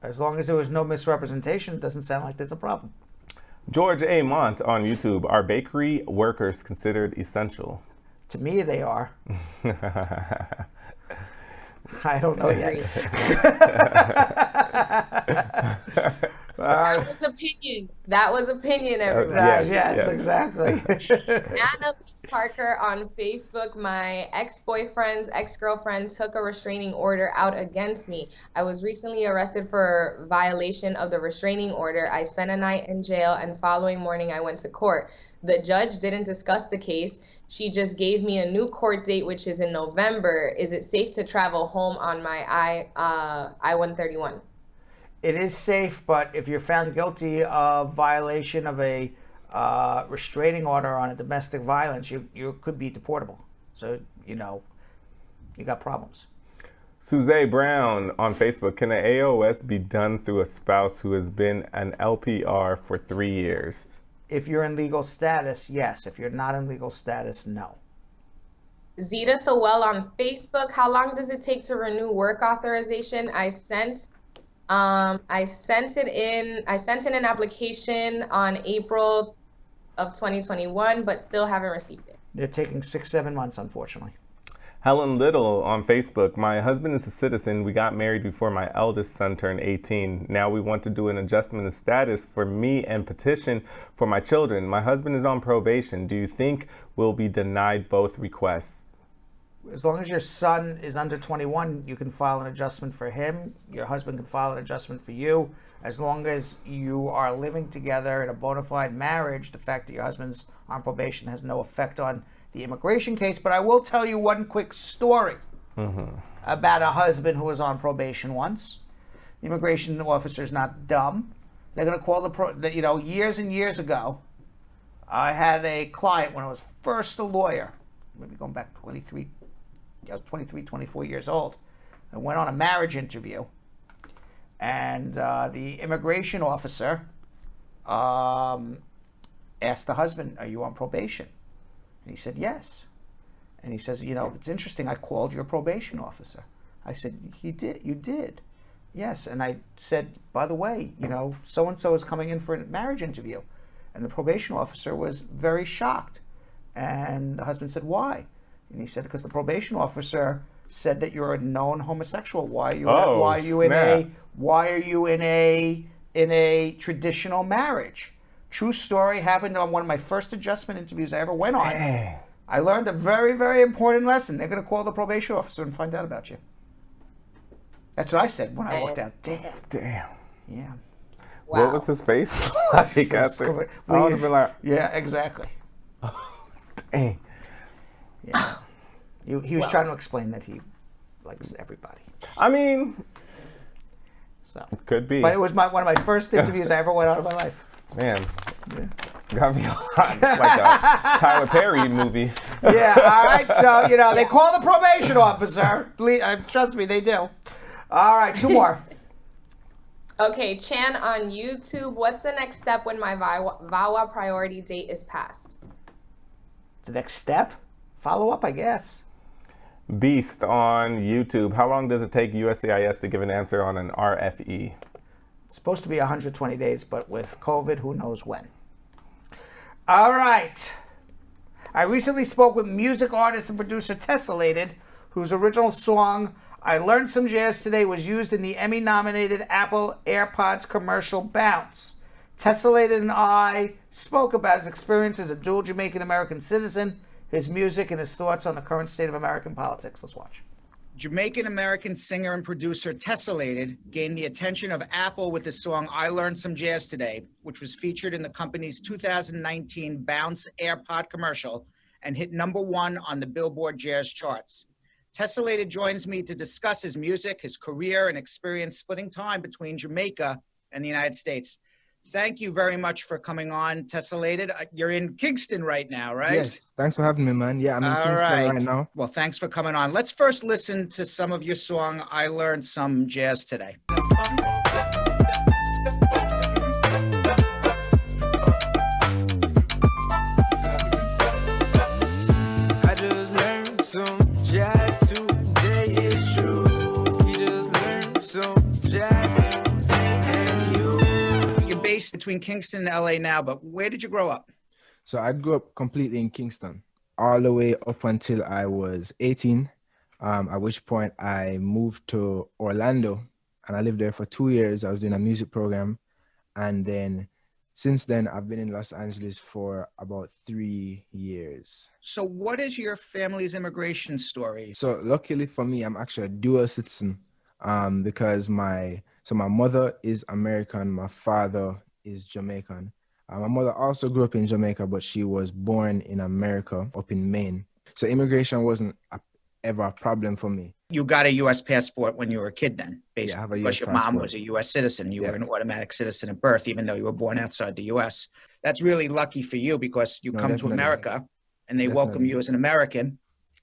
As long as there was no misrepresentation, it doesn't sound like there's a problem. George A. Mont on YouTube, are bakery workers considered essential? To me, they are. I don't know yet. That was opinion, everybody. Yes, exactly. Anna Parker on Facebook, my ex-boyfriend's ex-girlfriend took a restraining order out against me. I was recently arrested for violation of the restraining order. I spent a night in jail, and following morning I went to court. The judge didn't discuss the case. She just gave me a new court date, which is in November. Is it safe to travel home on my I-131? It is safe, but if you're found guilty of violation of a restraining order on a domestic violence, you could be deportable. So, you know, you got problems. Suze Brown on Facebook, can an AOS be done through a spouse who has been an LPR for 3 years? If you're in legal status, yes. If you're not in legal status, no. Zita Sowell on Facebook, how long does it take to renew work authorization? I sent in an application on April of 2021, but still haven't received it. They're taking 6-7 months, unfortunately. Helen Little on Facebook, my husband is a citizen. We got married before my eldest son turned 18. Now we want to do an adjustment of status for me and petition for my children. My husband is on probation. Do you think we'll be denied both requests? As long as your son is under 21, you can file an adjustment for him. Your husband can file an adjustment for you. As long as you are living together in a bona fide marriage, the fact that your husband's on probation has no effect on the immigration case. But I will tell you one quick story about a husband who was on probation once. The immigration officer's not dumb. They're going to call years and years ago, I had a client when I was first a lawyer, maybe going back 23, 24 years old. I went on a marriage interview, and the immigration officer asked the husband, "Are you on probation?" And he said, "Yes." And he says, "It's interesting, I called your probation officer." I said, "You did?" "Yes." And I said, "By the way, so-and-so is coming in for a marriage interview." And the probation officer was very shocked. And the husband said, "Why?" And he said, "Because the probation officer said that you're a known homosexual. Why are you in a traditional marriage?" True story, happened on one of my first adjustment interviews I ever went on. Dang. I learned a very, very important lesson. They're going to call the probation officer and find out about you. That's what I said when I walked out. Damn. Yeah. Wow. What was his face like after? I would have been like, yeah, exactly. Dang. Yeah. He was trying to explain that he likes everybody. I mean, so could be. But it was one of my first interviews I ever went on in my life. Man, got me hot. It's like a Tyler Perry movie. Yeah, all right. So, they call the probation officer. Trust me, they do. All right, 2 more. Okay, Chan on YouTube, what's the next step when my VAWA priority date is passed? The next step? Follow up, I guess. Beast on YouTube, how long does it take USCIS to give an answer on an RFE? It's supposed to be 120 days, but with COVID, who knows when. All right. I recently spoke with music artist and producer Tessellated, whose original song, I Learned Some Jazz Today, was used in the Emmy-nominated Apple AirPods commercial Bounce. Tessellated and I spoke about his experience as a dual Jamaican American citizen, his music, and his thoughts on the current state of American politics. Let's watch. Jamaican American singer and producer Tessellated gained the attention of Apple with his song I Learned Some Jazz Today, which was featured in the company's 2019 Bounce AirPod commercial and hit #1 on the Billboard Jazz charts. Tessellated joins me to discuss his music, his career, and experience splitting time between Jamaica and the United States. Thank you very much for coming on, Tessellated. You're in Kingston right now, right? Yes, thanks for having me, man. Yeah, I'm in Kingston right now. Well, thanks for coming on. Let's first listen to some of your song, I Learned Some Jazz Today. I just learned some jazz today, it's true. You just learned some jazz today. Based between Kingston and LA now, but where did you grow up? So I grew up completely in Kingston, all the way up until I was 18, at which point I moved to Orlando, and I lived there for 2 years. I was doing a music program, and then since then I've been in Los Angeles for about 3 years. So what is your family's immigration story? So luckily for me, I'm actually a dual citizen, because my mother is American, my father is Jamaican. My mother also grew up in Jamaica, but she was born in America, up in Maine. So immigration wasn't ever a problem for me. You got a U.S. passport when you were a kid then, basically, yeah, I have a US because your passport. mom was a U.S. citizen. You were an automatic citizen at birth, even though you were born outside the U.S. That's really lucky for you because you come to America and they welcome you as an American.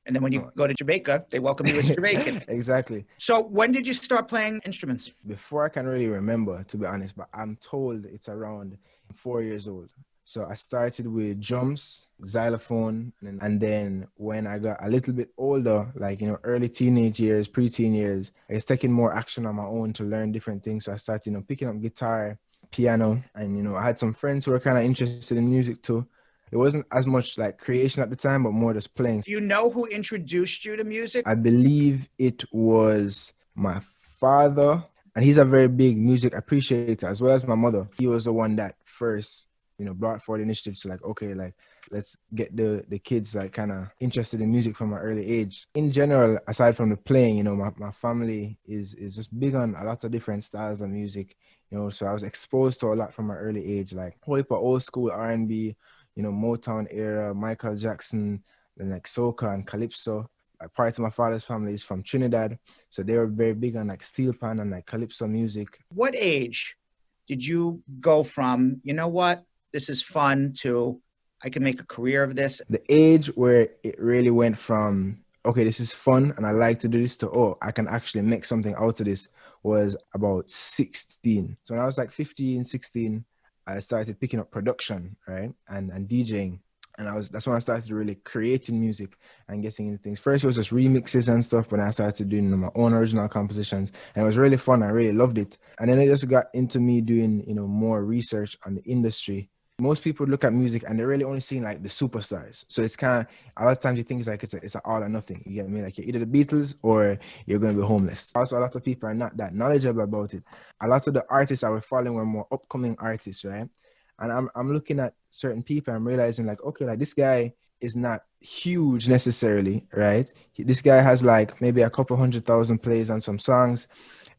And then when you go to Jamaica, they welcome you as Jamaican. Exactly. So when did you start playing instruments? Before I can really remember, to be honest, but I'm told it's around 4 years old. So I started with drums, xylophone, and then when I got a little bit older, like, early teenage years, preteen years, I was taking more action on my own to learn different things. So I started, picking up guitar, piano, and, I had some friends who were kind of interested in music too. It wasn't as much like creation at the time, but more just playing. Do you know who introduced you to music? I believe it was my father, and he's a very big music appreciator, as well as my mother. He was the one that first, brought forward initiatives to let's get the kids kind of interested in music from an early age. In general, aside from the playing, my family is just big on a lot of different styles of music, so I was exposed to a lot from an early age, like old school R&B, Motown era, Michael Jackson, and like soca and calypso. Like, prior to my father's family is from Trinidad, so they were very big on like steel pan and like calypso music. What age did you go from, this is fun, to I can make a career of this? The age where it really went from, okay, this is fun and I like to do this, to, oh, I can actually make something out of this, was about 16. So when I was like 15, 16, I started picking up production, right? And DJing. And that's when I started really creating music and getting into things. First, it was just remixes and stuff, but then I started doing my own original compositions. And it was really fun. I really loved it. And then it just got into me doing, more research on the industry. Most people look at music and they're really only seeing like the superstars. So it's kind of, a lot of times you think it's like it's an all or nothing. You get me? Like, you're either the Beatles or you're going to be homeless. Also, a lot of people are not that knowledgeable about it. A lot of the artists I was following were more upcoming artists, right? And I'm looking at certain people, I'm realizing like, okay, like this guy is not huge necessarily, right? This guy has like maybe a couple 100,000 plays on some songs,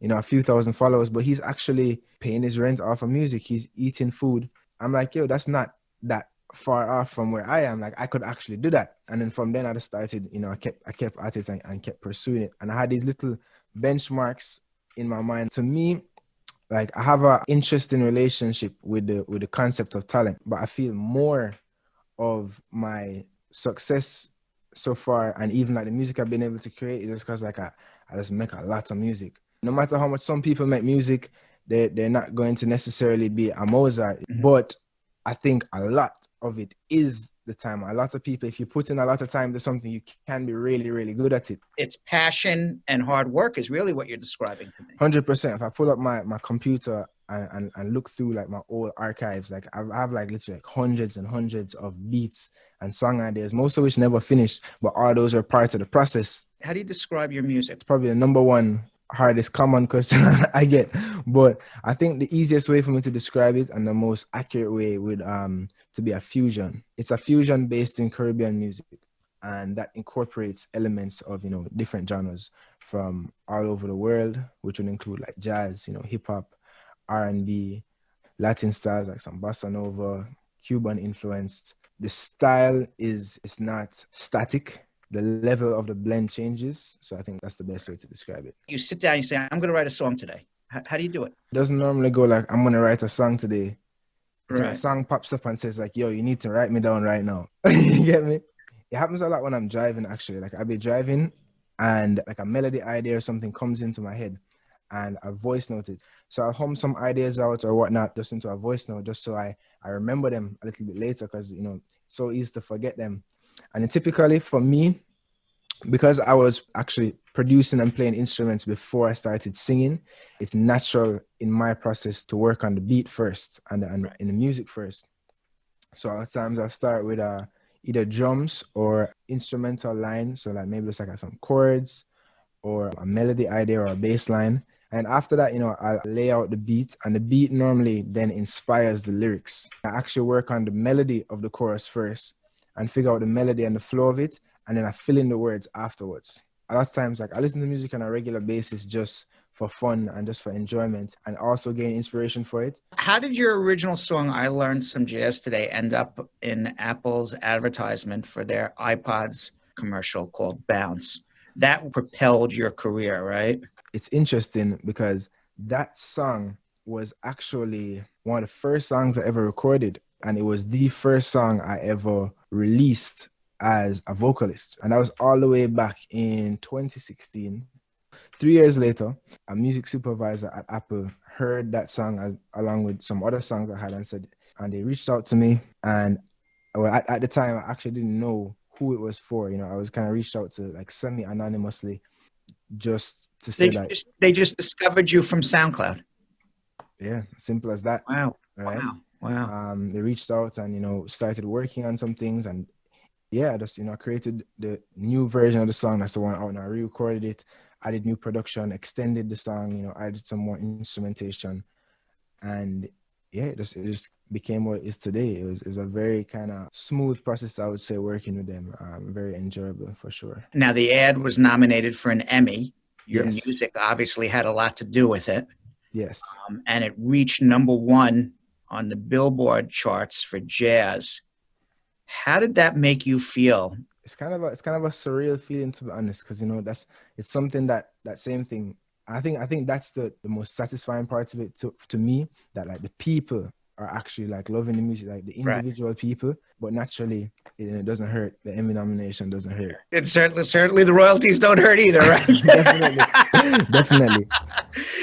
a few thousand followers, but he's actually paying his rent off of music. He's eating food. I'm like, yo, that's not that far off from where I am. Like, I could actually do that. And then from then I just started, I kept at it and kept pursuing it. And I had these little benchmarks in my mind. To me, like, I have an interesting relationship with the concept of talent, but I feel more of my success so far, and even like the music I've been able to create, is just because like I just make a lot of music. No matter how much some people make music, they're not going to necessarily be a Mozart, but I think a lot of it is the time. A lot of people, if you put in a lot of time to something, you can be really, really good at it. It's passion and hard work is really what you're describing to me. 100%. If I pull up my computer and look through like my old archives, like I have like literally like hundreds and hundreds of beats and song ideas, most of which never finished, but all those are part of the process. How do you describe your music? It's probably the number one hardest common question I get, but I think the easiest way for me to describe it and the most accurate way would to be a fusion. It's a fusion based in Caribbean music, and that incorporates elements of different genres from all over the world, which would include like jazz, hip hop, R&B, Latin styles like some bossa nova, Cuban influenced. The style is not static. The level of the blend changes. So I think that's the best way to describe it. You sit down, you say, I'm going to write a song today. How do you do it? It doesn't normally go like, I'm going to write a song today. Right. So a song pops up and says like, yo, you need to write me down right now. You get me? It happens a lot when I'm driving, actually. Like, I'll be driving and like a melody idea or something comes into my head and I voice note it. So I'll hum some ideas out or whatnot just into a voice note, just so I remember them a little bit later, because, it's so easy to forget them. And typically for me, because I was actually producing and playing instruments before I started singing, it's natural in my process to work on the beat first and in the music first. So a lot of times I'll start with either drums or instrumental line. So like maybe it's like some chords or a melody idea or a bass line. And after that, I'll lay out the beat, and the beat normally then inspires the lyrics. I actually work on the melody of the chorus first and figure out the melody and the flow of it, and then I fill in the words afterwards. A lot of times, like, I listen to music on a regular basis just for fun and just for enjoyment, and also gain inspiration for it. How did your original song, I Learned Some Jazz Today, end up in Apple's advertisement for their iPods commercial called Bounce? That propelled your career, right? It's interesting because that song was actually one of the first songs I ever recorded, and it was the first song I ever released as a vocalist. And that was all the way back in 2016. 3 years later, a music supervisor at Apple heard that song along with some other songs I had and they reached out to me. And well, at the time, I actually didn't know who it was for. You know, I was kind of reached out to like semi-anonymously just to say they just discovered you from SoundCloud. Yeah, simple as that. Wow. Right? Wow. They reached out and, you know, started working on some things. And yeah, just, you know, created the new version of the song. That's the one out, and I re-recorded it, added new production, extended the song, you know, added some more instrumentation. And yeah, it just became what it is today. It was a very kind of smooth process, I would say, working with them. Very enjoyable for sure. Now, the ad was nominated for an Emmy. Your Yes. music obviously had a lot to do with it. Yes. And it reached #1 on the Billboard charts for jazz. How did that make you feel? It's kind of a surreal feeling, to be honest, because, you know, it's something that same thing. I think that's the most satisfying part of it to me, that like the people are actually like loving the music, like the individual people, but naturally it doesn't hurt. The Emmy nomination doesn't hurt. And certainly the royalties don't hurt either, right? Definitely.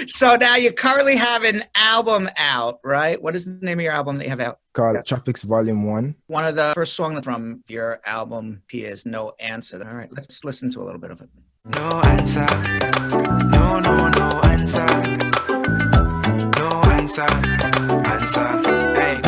So now you currently have an album out, right? What is the name of your album that you have out? Called Tropics Volume 1. One of the first songs from your album is No Answer. All right, let's listen to a little bit of it. No answer. No answer. No answer. Answer. Hey,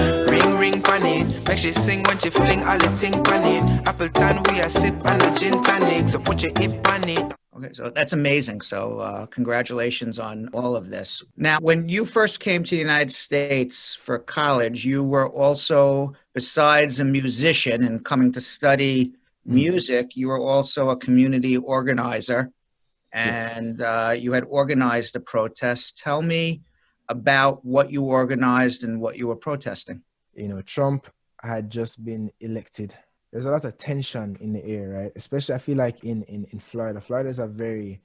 ring pan it. Make she sing when she fling all the thing pan it. Appleton we a sip and a gin tonic. So put your hip on it. Okay, so that's amazing. So congratulations on all of this. Now, when you first came to the United States for college, you were also, besides a musician and coming to study music, you were also a community organizer, and you had organized a protest. Tell me about what you organized and what you were protesting. You know, Trump had just been elected. There's a lot of tension in the air, right? Especially I feel like in Florida. Florida is a very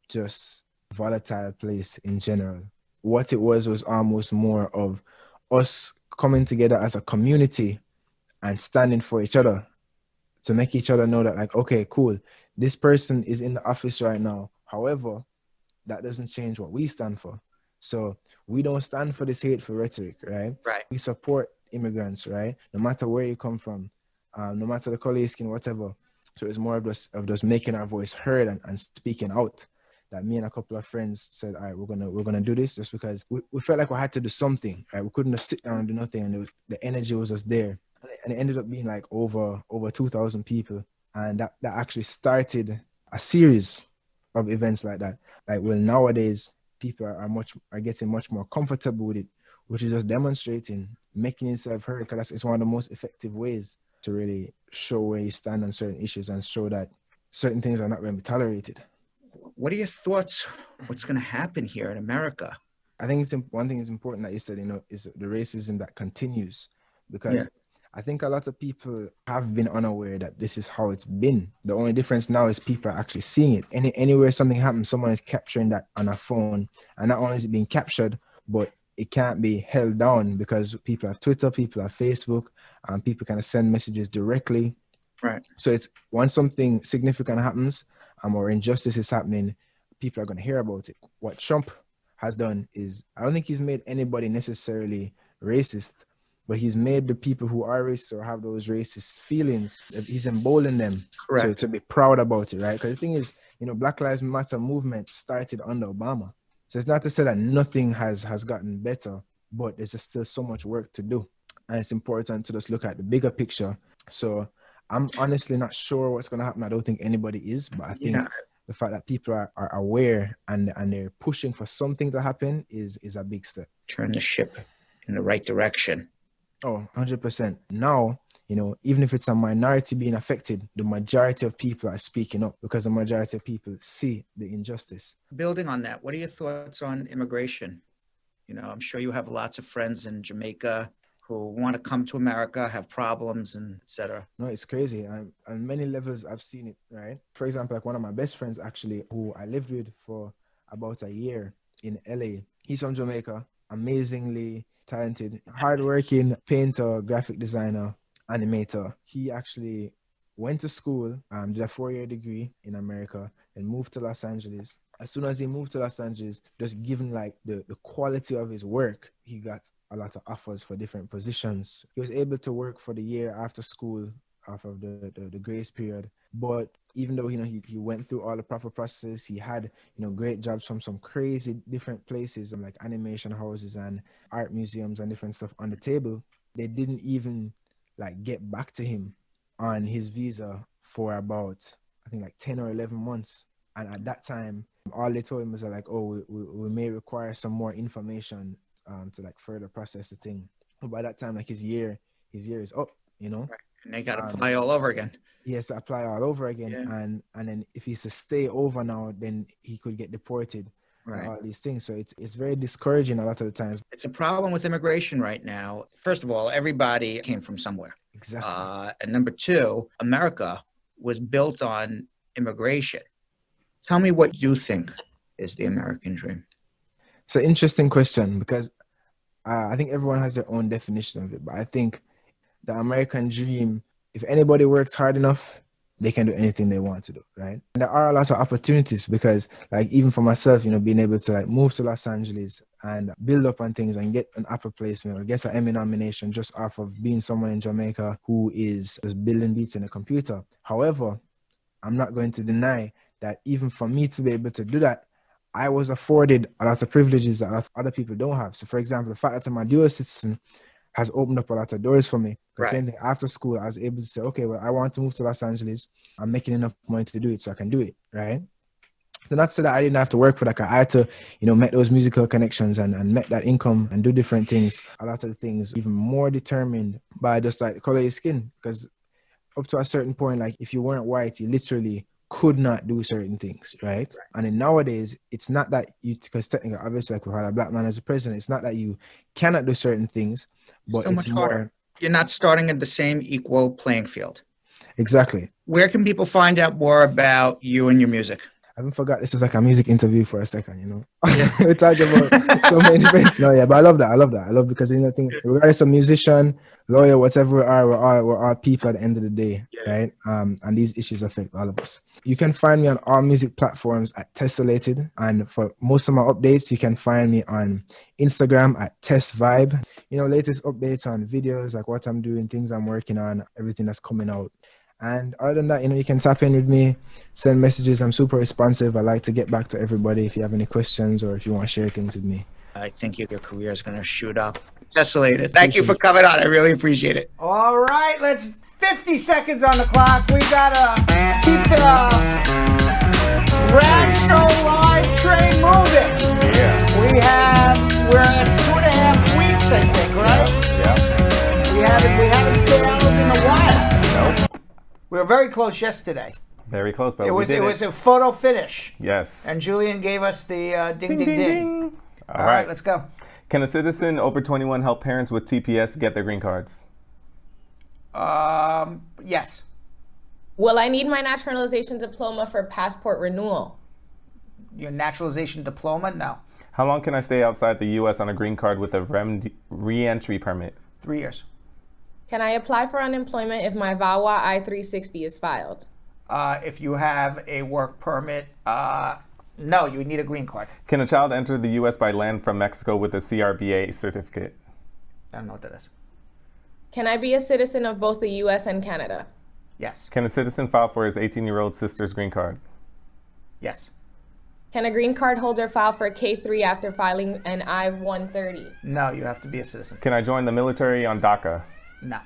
just volatile place in general. What it was almost more of us coming together as a community and standing for each other, to make each other know that, like, okay, cool, this person is in the office right now. However, that doesn't change what we stand for. So we don't stand for this hateful rhetoric, right? Right. We support immigrants, right? No matter where you come from, no matter the color of your skin, whatever. So it's more of just making our voice heard and speaking out. That me and a couple of friends said, all right, we're gonna do this, just because we felt like we had to do something, right? We couldn't just sit down and do nothing, and the energy was just there. And it ended up being like over 2,000 people. And that actually started a series of events like that. Like, well, nowadays people are getting much more comfortable with it, which is just demonstrating, making yourself heard, because it's one of the most effective ways to really show where you stand on certain issues and show that certain things are not going to be tolerated. What are your thoughts? What's going to happen here in America? I think one thing is important that you said, you know, is the racism that continues, because I think a lot of people have been unaware that this is how it's been. The only difference now is people are actually seeing it. Anywhere something happens, someone is capturing that on a phone, and not only is it being captured, but it can't be held down, because people have Twitter, people have Facebook, and people kind of send messages directly. Right. So it's once something significant happens, or injustice is happening, people are going to hear about it. What Trump has done is, I don't think he's made anybody necessarily racist, but he's made the people who are racist or have those racist feelings, he's emboldened them to be proud about it, right? Because the thing is, you know, Black Lives Matter movement started under Obama. So it's not to say that nothing has gotten better, but there's just still so much work to do. And it's important to just look at the bigger picture. So I'm honestly not sure what's going to happen. I don't think anybody is, but I think the fact that people are aware and they're pushing for something to happen is a big step. Turn the ship in the right direction. Oh, 100%. Now, you know, even if it's a minority being affected, the majority of people are speaking up, because the majority of people see the injustice. Building on that, what are your thoughts on immigration? You know, I'm sure you have lots of friends in Jamaica who want to come to America, have problems, and et cetera. No, it's crazy. On many levels, I've seen it, right? For example, like one of my best friends, actually, who I lived with for about a year in LA. He's from Jamaica, amazingly talented, hardworking painter, graphic designer, animator. He actually went to school, did a 4-year degree in America, and moved to Los Angeles. As soon as he moved to Los Angeles, just given like the quality of his work, he got a lot of offers for different positions. He was able to work for the year after school, off of the grace period. But even though, he went through all the proper processes, he had, great jobs from some crazy different places, like animation houses and art museums and different stuff on the table. They didn't even like get back to him on his visa for about, I think, like 10 or 11 months. And at that time, all they told him was like, oh, we may require some more information to like further process the thing. But by that time, like his year is up, Right. And they got to apply all over again. He has to apply all over again. Yeah. And then if he's to stay over now, then he could get deported. Right. All these things. So it's very discouraging a lot of the times. It's a problem with immigration right now. First of all, everybody came from somewhere. Exactly. And number two, America was built on immigration. Tell me what you think is the American dream. It's an interesting question because I think everyone has their own definition of it. But I think the American dream, if anybody works hard enough, they can do anything they want to do, right? And there are a lot of opportunities because, like, even for myself, being able to like move to Los Angeles and build up on things and get an upper placement or get an Emmy nomination just off of being someone in Jamaica who is building beats in a computer. However, I'm not going to deny that even for me to be able to do that, I was afforded a lot of privileges that a lot of other people don't have. So, for example, the fact that I'm a dual citizen has opened up a lot of doors for me. The same thing after school, I was able to say, okay, well, I want to move to Los Angeles. I'm making enough money to do it, so I can do it, right? So not to say that I didn't have to work for that. I had to, make those musical connections and make that income and do different things. A lot of the things even more determined by just like the color of your skin. Because up to a certain point, like if you weren't white, you literally could not do certain things, right? And then nowadays, it's not that because technically, obviously, like we had a black man as a president, it's not that you cannot do certain things, but it's more harder. You're not starting at the same equal playing field. Exactly. Where can people find out more about you and your music? I haven't forgot this was like a music interview for a second, We're talking about so many different. No, yeah, but I love that. I love because I think regardless of musician, lawyer, whatever we are, we're all people at the end of the day, right? And these issues affect all of us. You can find me on all music platforms at Tessellated, and for most of my updates, you can find me on Instagram at TessVibe. Latest updates on videos, like what I'm doing, things I'm working on, everything that's coming out. And other than that, you can tap in with me, send messages. I'm super responsive. I like to get back to everybody if you have any questions or if you want to share things with me. I think your career is going to shoot up. Tessellated. Thank you for coming on. I really appreciate it. All right, let's 50 seconds on the clock. We got to keep the Brad Show live train moving. Yeah. We're at 2.5 weeks, I think, right? Yeah. We haven't failed in a while. Nope. We were very close yesterday. Very close, but it was a photo finish. Yes. And Julian gave us the ding, ding, ding. All right, let's go. Can a citizen over 21 help parents with TPS get their green cards? Yes. Will I need my naturalization diploma for passport renewal? Your naturalization diploma? No. How long can I stay outside the U.S. on a green card with a re-entry permit? 3 years. Can I apply for unemployment if my VAWA I-360 is filed? If you have a work permit, no, you need a green card. Can a child enter the U.S. by land from Mexico with a CRBA certificate? I don't know what that is. Can I be a citizen of both the U.S. and Canada? Yes. Can a citizen file for his 18-year-old sister's green card? Yes. Can a green card holder file for K3 after filing an I-130? No, you have to be a citizen. Can I join the military on DACA? No.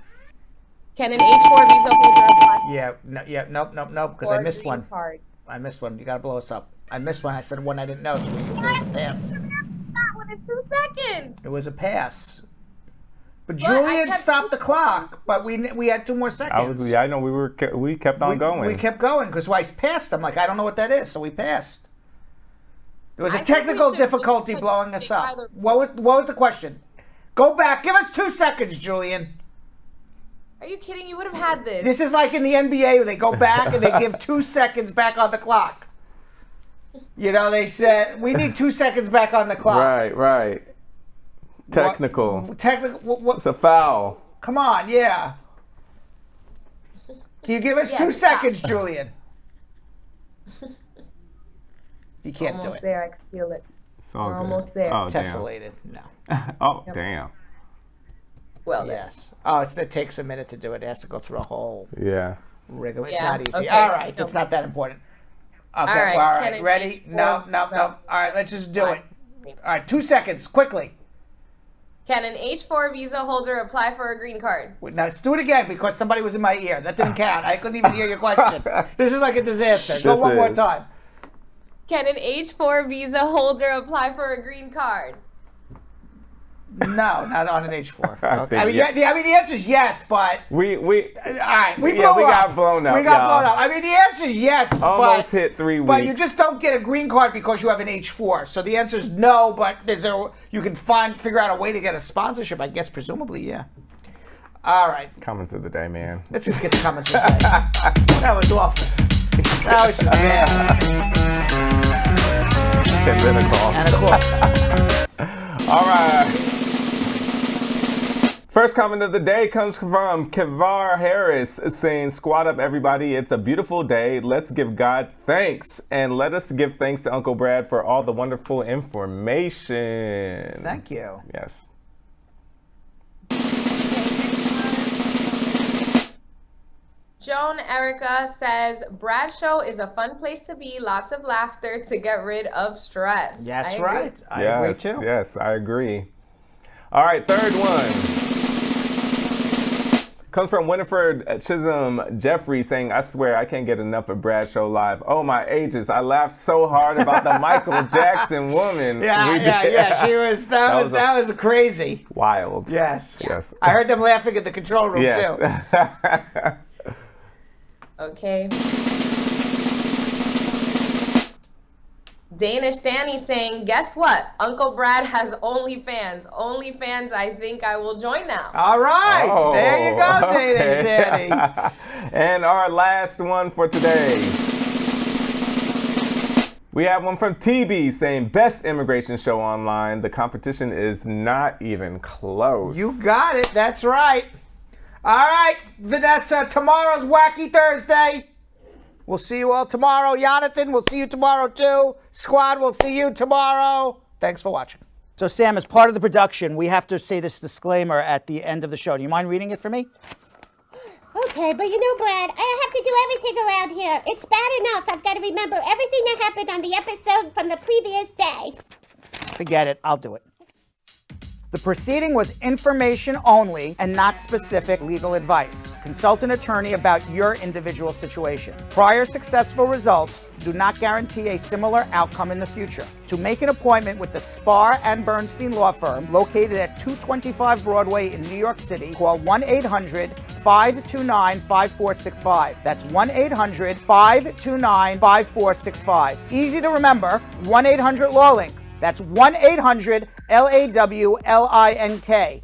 Can an H-4 visa holder apply? Nope, because I missed one. Card. I missed one. You got to blow us up. I missed one. I said one I didn't know. So it was a pass. That one in 2 seconds. It was a pass. But Julian stopped the clock, but we had 2 more seconds. I know we kept on going. We kept going because I passed. I'm like, I don't know what that is, so we passed. There was a technical difficulty blowing us up. What was the question? Go back. Give us 2 seconds, Julian. Are you kidding? You would have had this. This is like in the NBA where they go back and they give 2 seconds back on the clock. They said, we need 2 seconds back on the clock. Right. Technical. Technical. What? It's a foul. Come on, yeah. Can you give us 2 seconds, Julian? You can't do it. Almost there. I can feel it. It's all We're good. almost there. Oh, Tessellated. No. Oh, Yep. damn. Well, yes. Oh, it takes a minute to do it. It has to go through a whole Yeah. rigor. It's Yeah, not easy. okay. All right. No. It's not that important. Okay. All right, All right. can it Ready? reach No. for- All right. Let's just do it. All right. 2 seconds. Quickly. Can an H-4 visa holder apply for a green card? Wait, now let's do it again because somebody was in my ear. That didn't count. I couldn't even hear your question. This is like a disaster. Go one more time. Can an H-4 visa holder apply for a green card? No, not on an H4. I Okay. think, I mean, yeah. the answer is yes, but We all right, we blew got up. blown up. We got y'all. blown up. I mean, the answer is yes, Almost but hit 3 weeks. but you just don't get a green card because you have an H4. So the answer is no, but you can figure out a way to get a sponsorship, I guess, presumably, yeah. All right. Comments of the day, man. Let's just get the comments of the day. That was awful. That was just bad. And then a call. And a call. All right. First comment of the day comes from Kivar Harris saying, "Squad up, everybody. It's a beautiful day. Let's give God thanks. And let us give thanks to Uncle Brad for all the wonderful information." Thank you. Yes. Joan Erica says, Bradshaw is a fun place to be. Lots of laughter to get rid of stress. That's I agree. right. I agree too. Yes, I agree. All right, third one. Comes from Winifred Chisholm Jeffrey saying, "I swear I can't get enough of Bradshaw Live. Oh my ages, I laughed so hard about the Michael Jackson woman." Yeah. She was that was crazy. Wild. Yes. Yes. I heard them laughing in the control room too. Okay. Danish Danny saying, guess what? Uncle Brad has OnlyFans. OnlyFans, I think I will join now. All right. There you go, Danish Danny. And our last one for today. We have one from TB saying, best immigration show online. The competition is not even close. You got it. That's right. All right, Vanessa, tomorrow's Wacky Thursday. We'll see you all tomorrow. Jonathan, we'll see you tomorrow too. Squad, we'll see you tomorrow. Thanks for watching. So Sam, as part of the production, we have to say this disclaimer at the end of the show. Do you mind reading it for me? Okay, but you know, Brad, I have to do everything around here. It's bad enough I've got to remember everything that happened on the episode from the previous day. Forget it. I'll do it. The proceeding was information only and not specific legal advice. Consult an attorney about your individual situation. Prior successful results do not guarantee a similar outcome in the future. To make an appointment with the Spar and Bernstein law firm located at 225 Broadway in New York City, call 1-800-529-5465. That's 1-800-529-5465. Easy to remember, 1-800-LAW-LINK. That's 1-800-LAWLINK.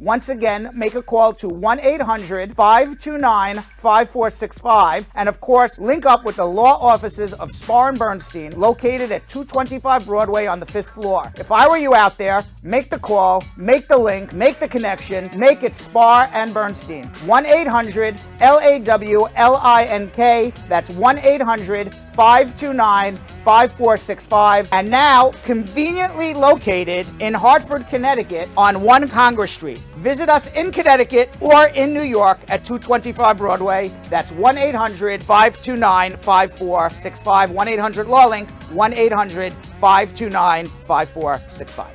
Once again, make a call to 1-800-529-5465. And of course, link up with the law offices of Spar and Bernstein, located at 225 Broadway on the 5th floor. If I were you out there, make the call, make the link, make the connection, make it Spar and Bernstein. 1-800-LAWLINK. That's 1-800-529-5465. And now, conveniently located in Hartford, Connecticut on 1 Congress Street. Visit us in Connecticut or in New York at 225 Broadway. That's 1-800-529-5465. 1-800-LAW-LINK. 1-800-529-5465.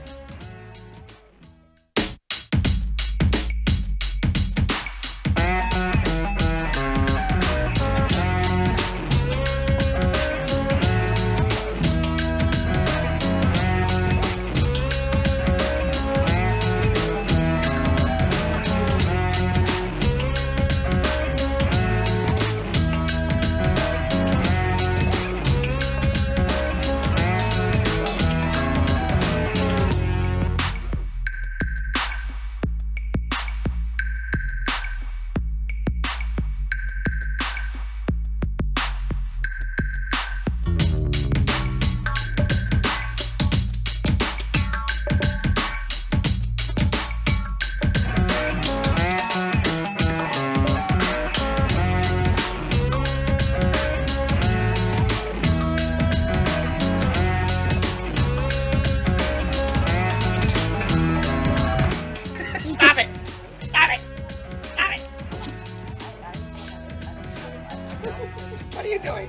What are you doing?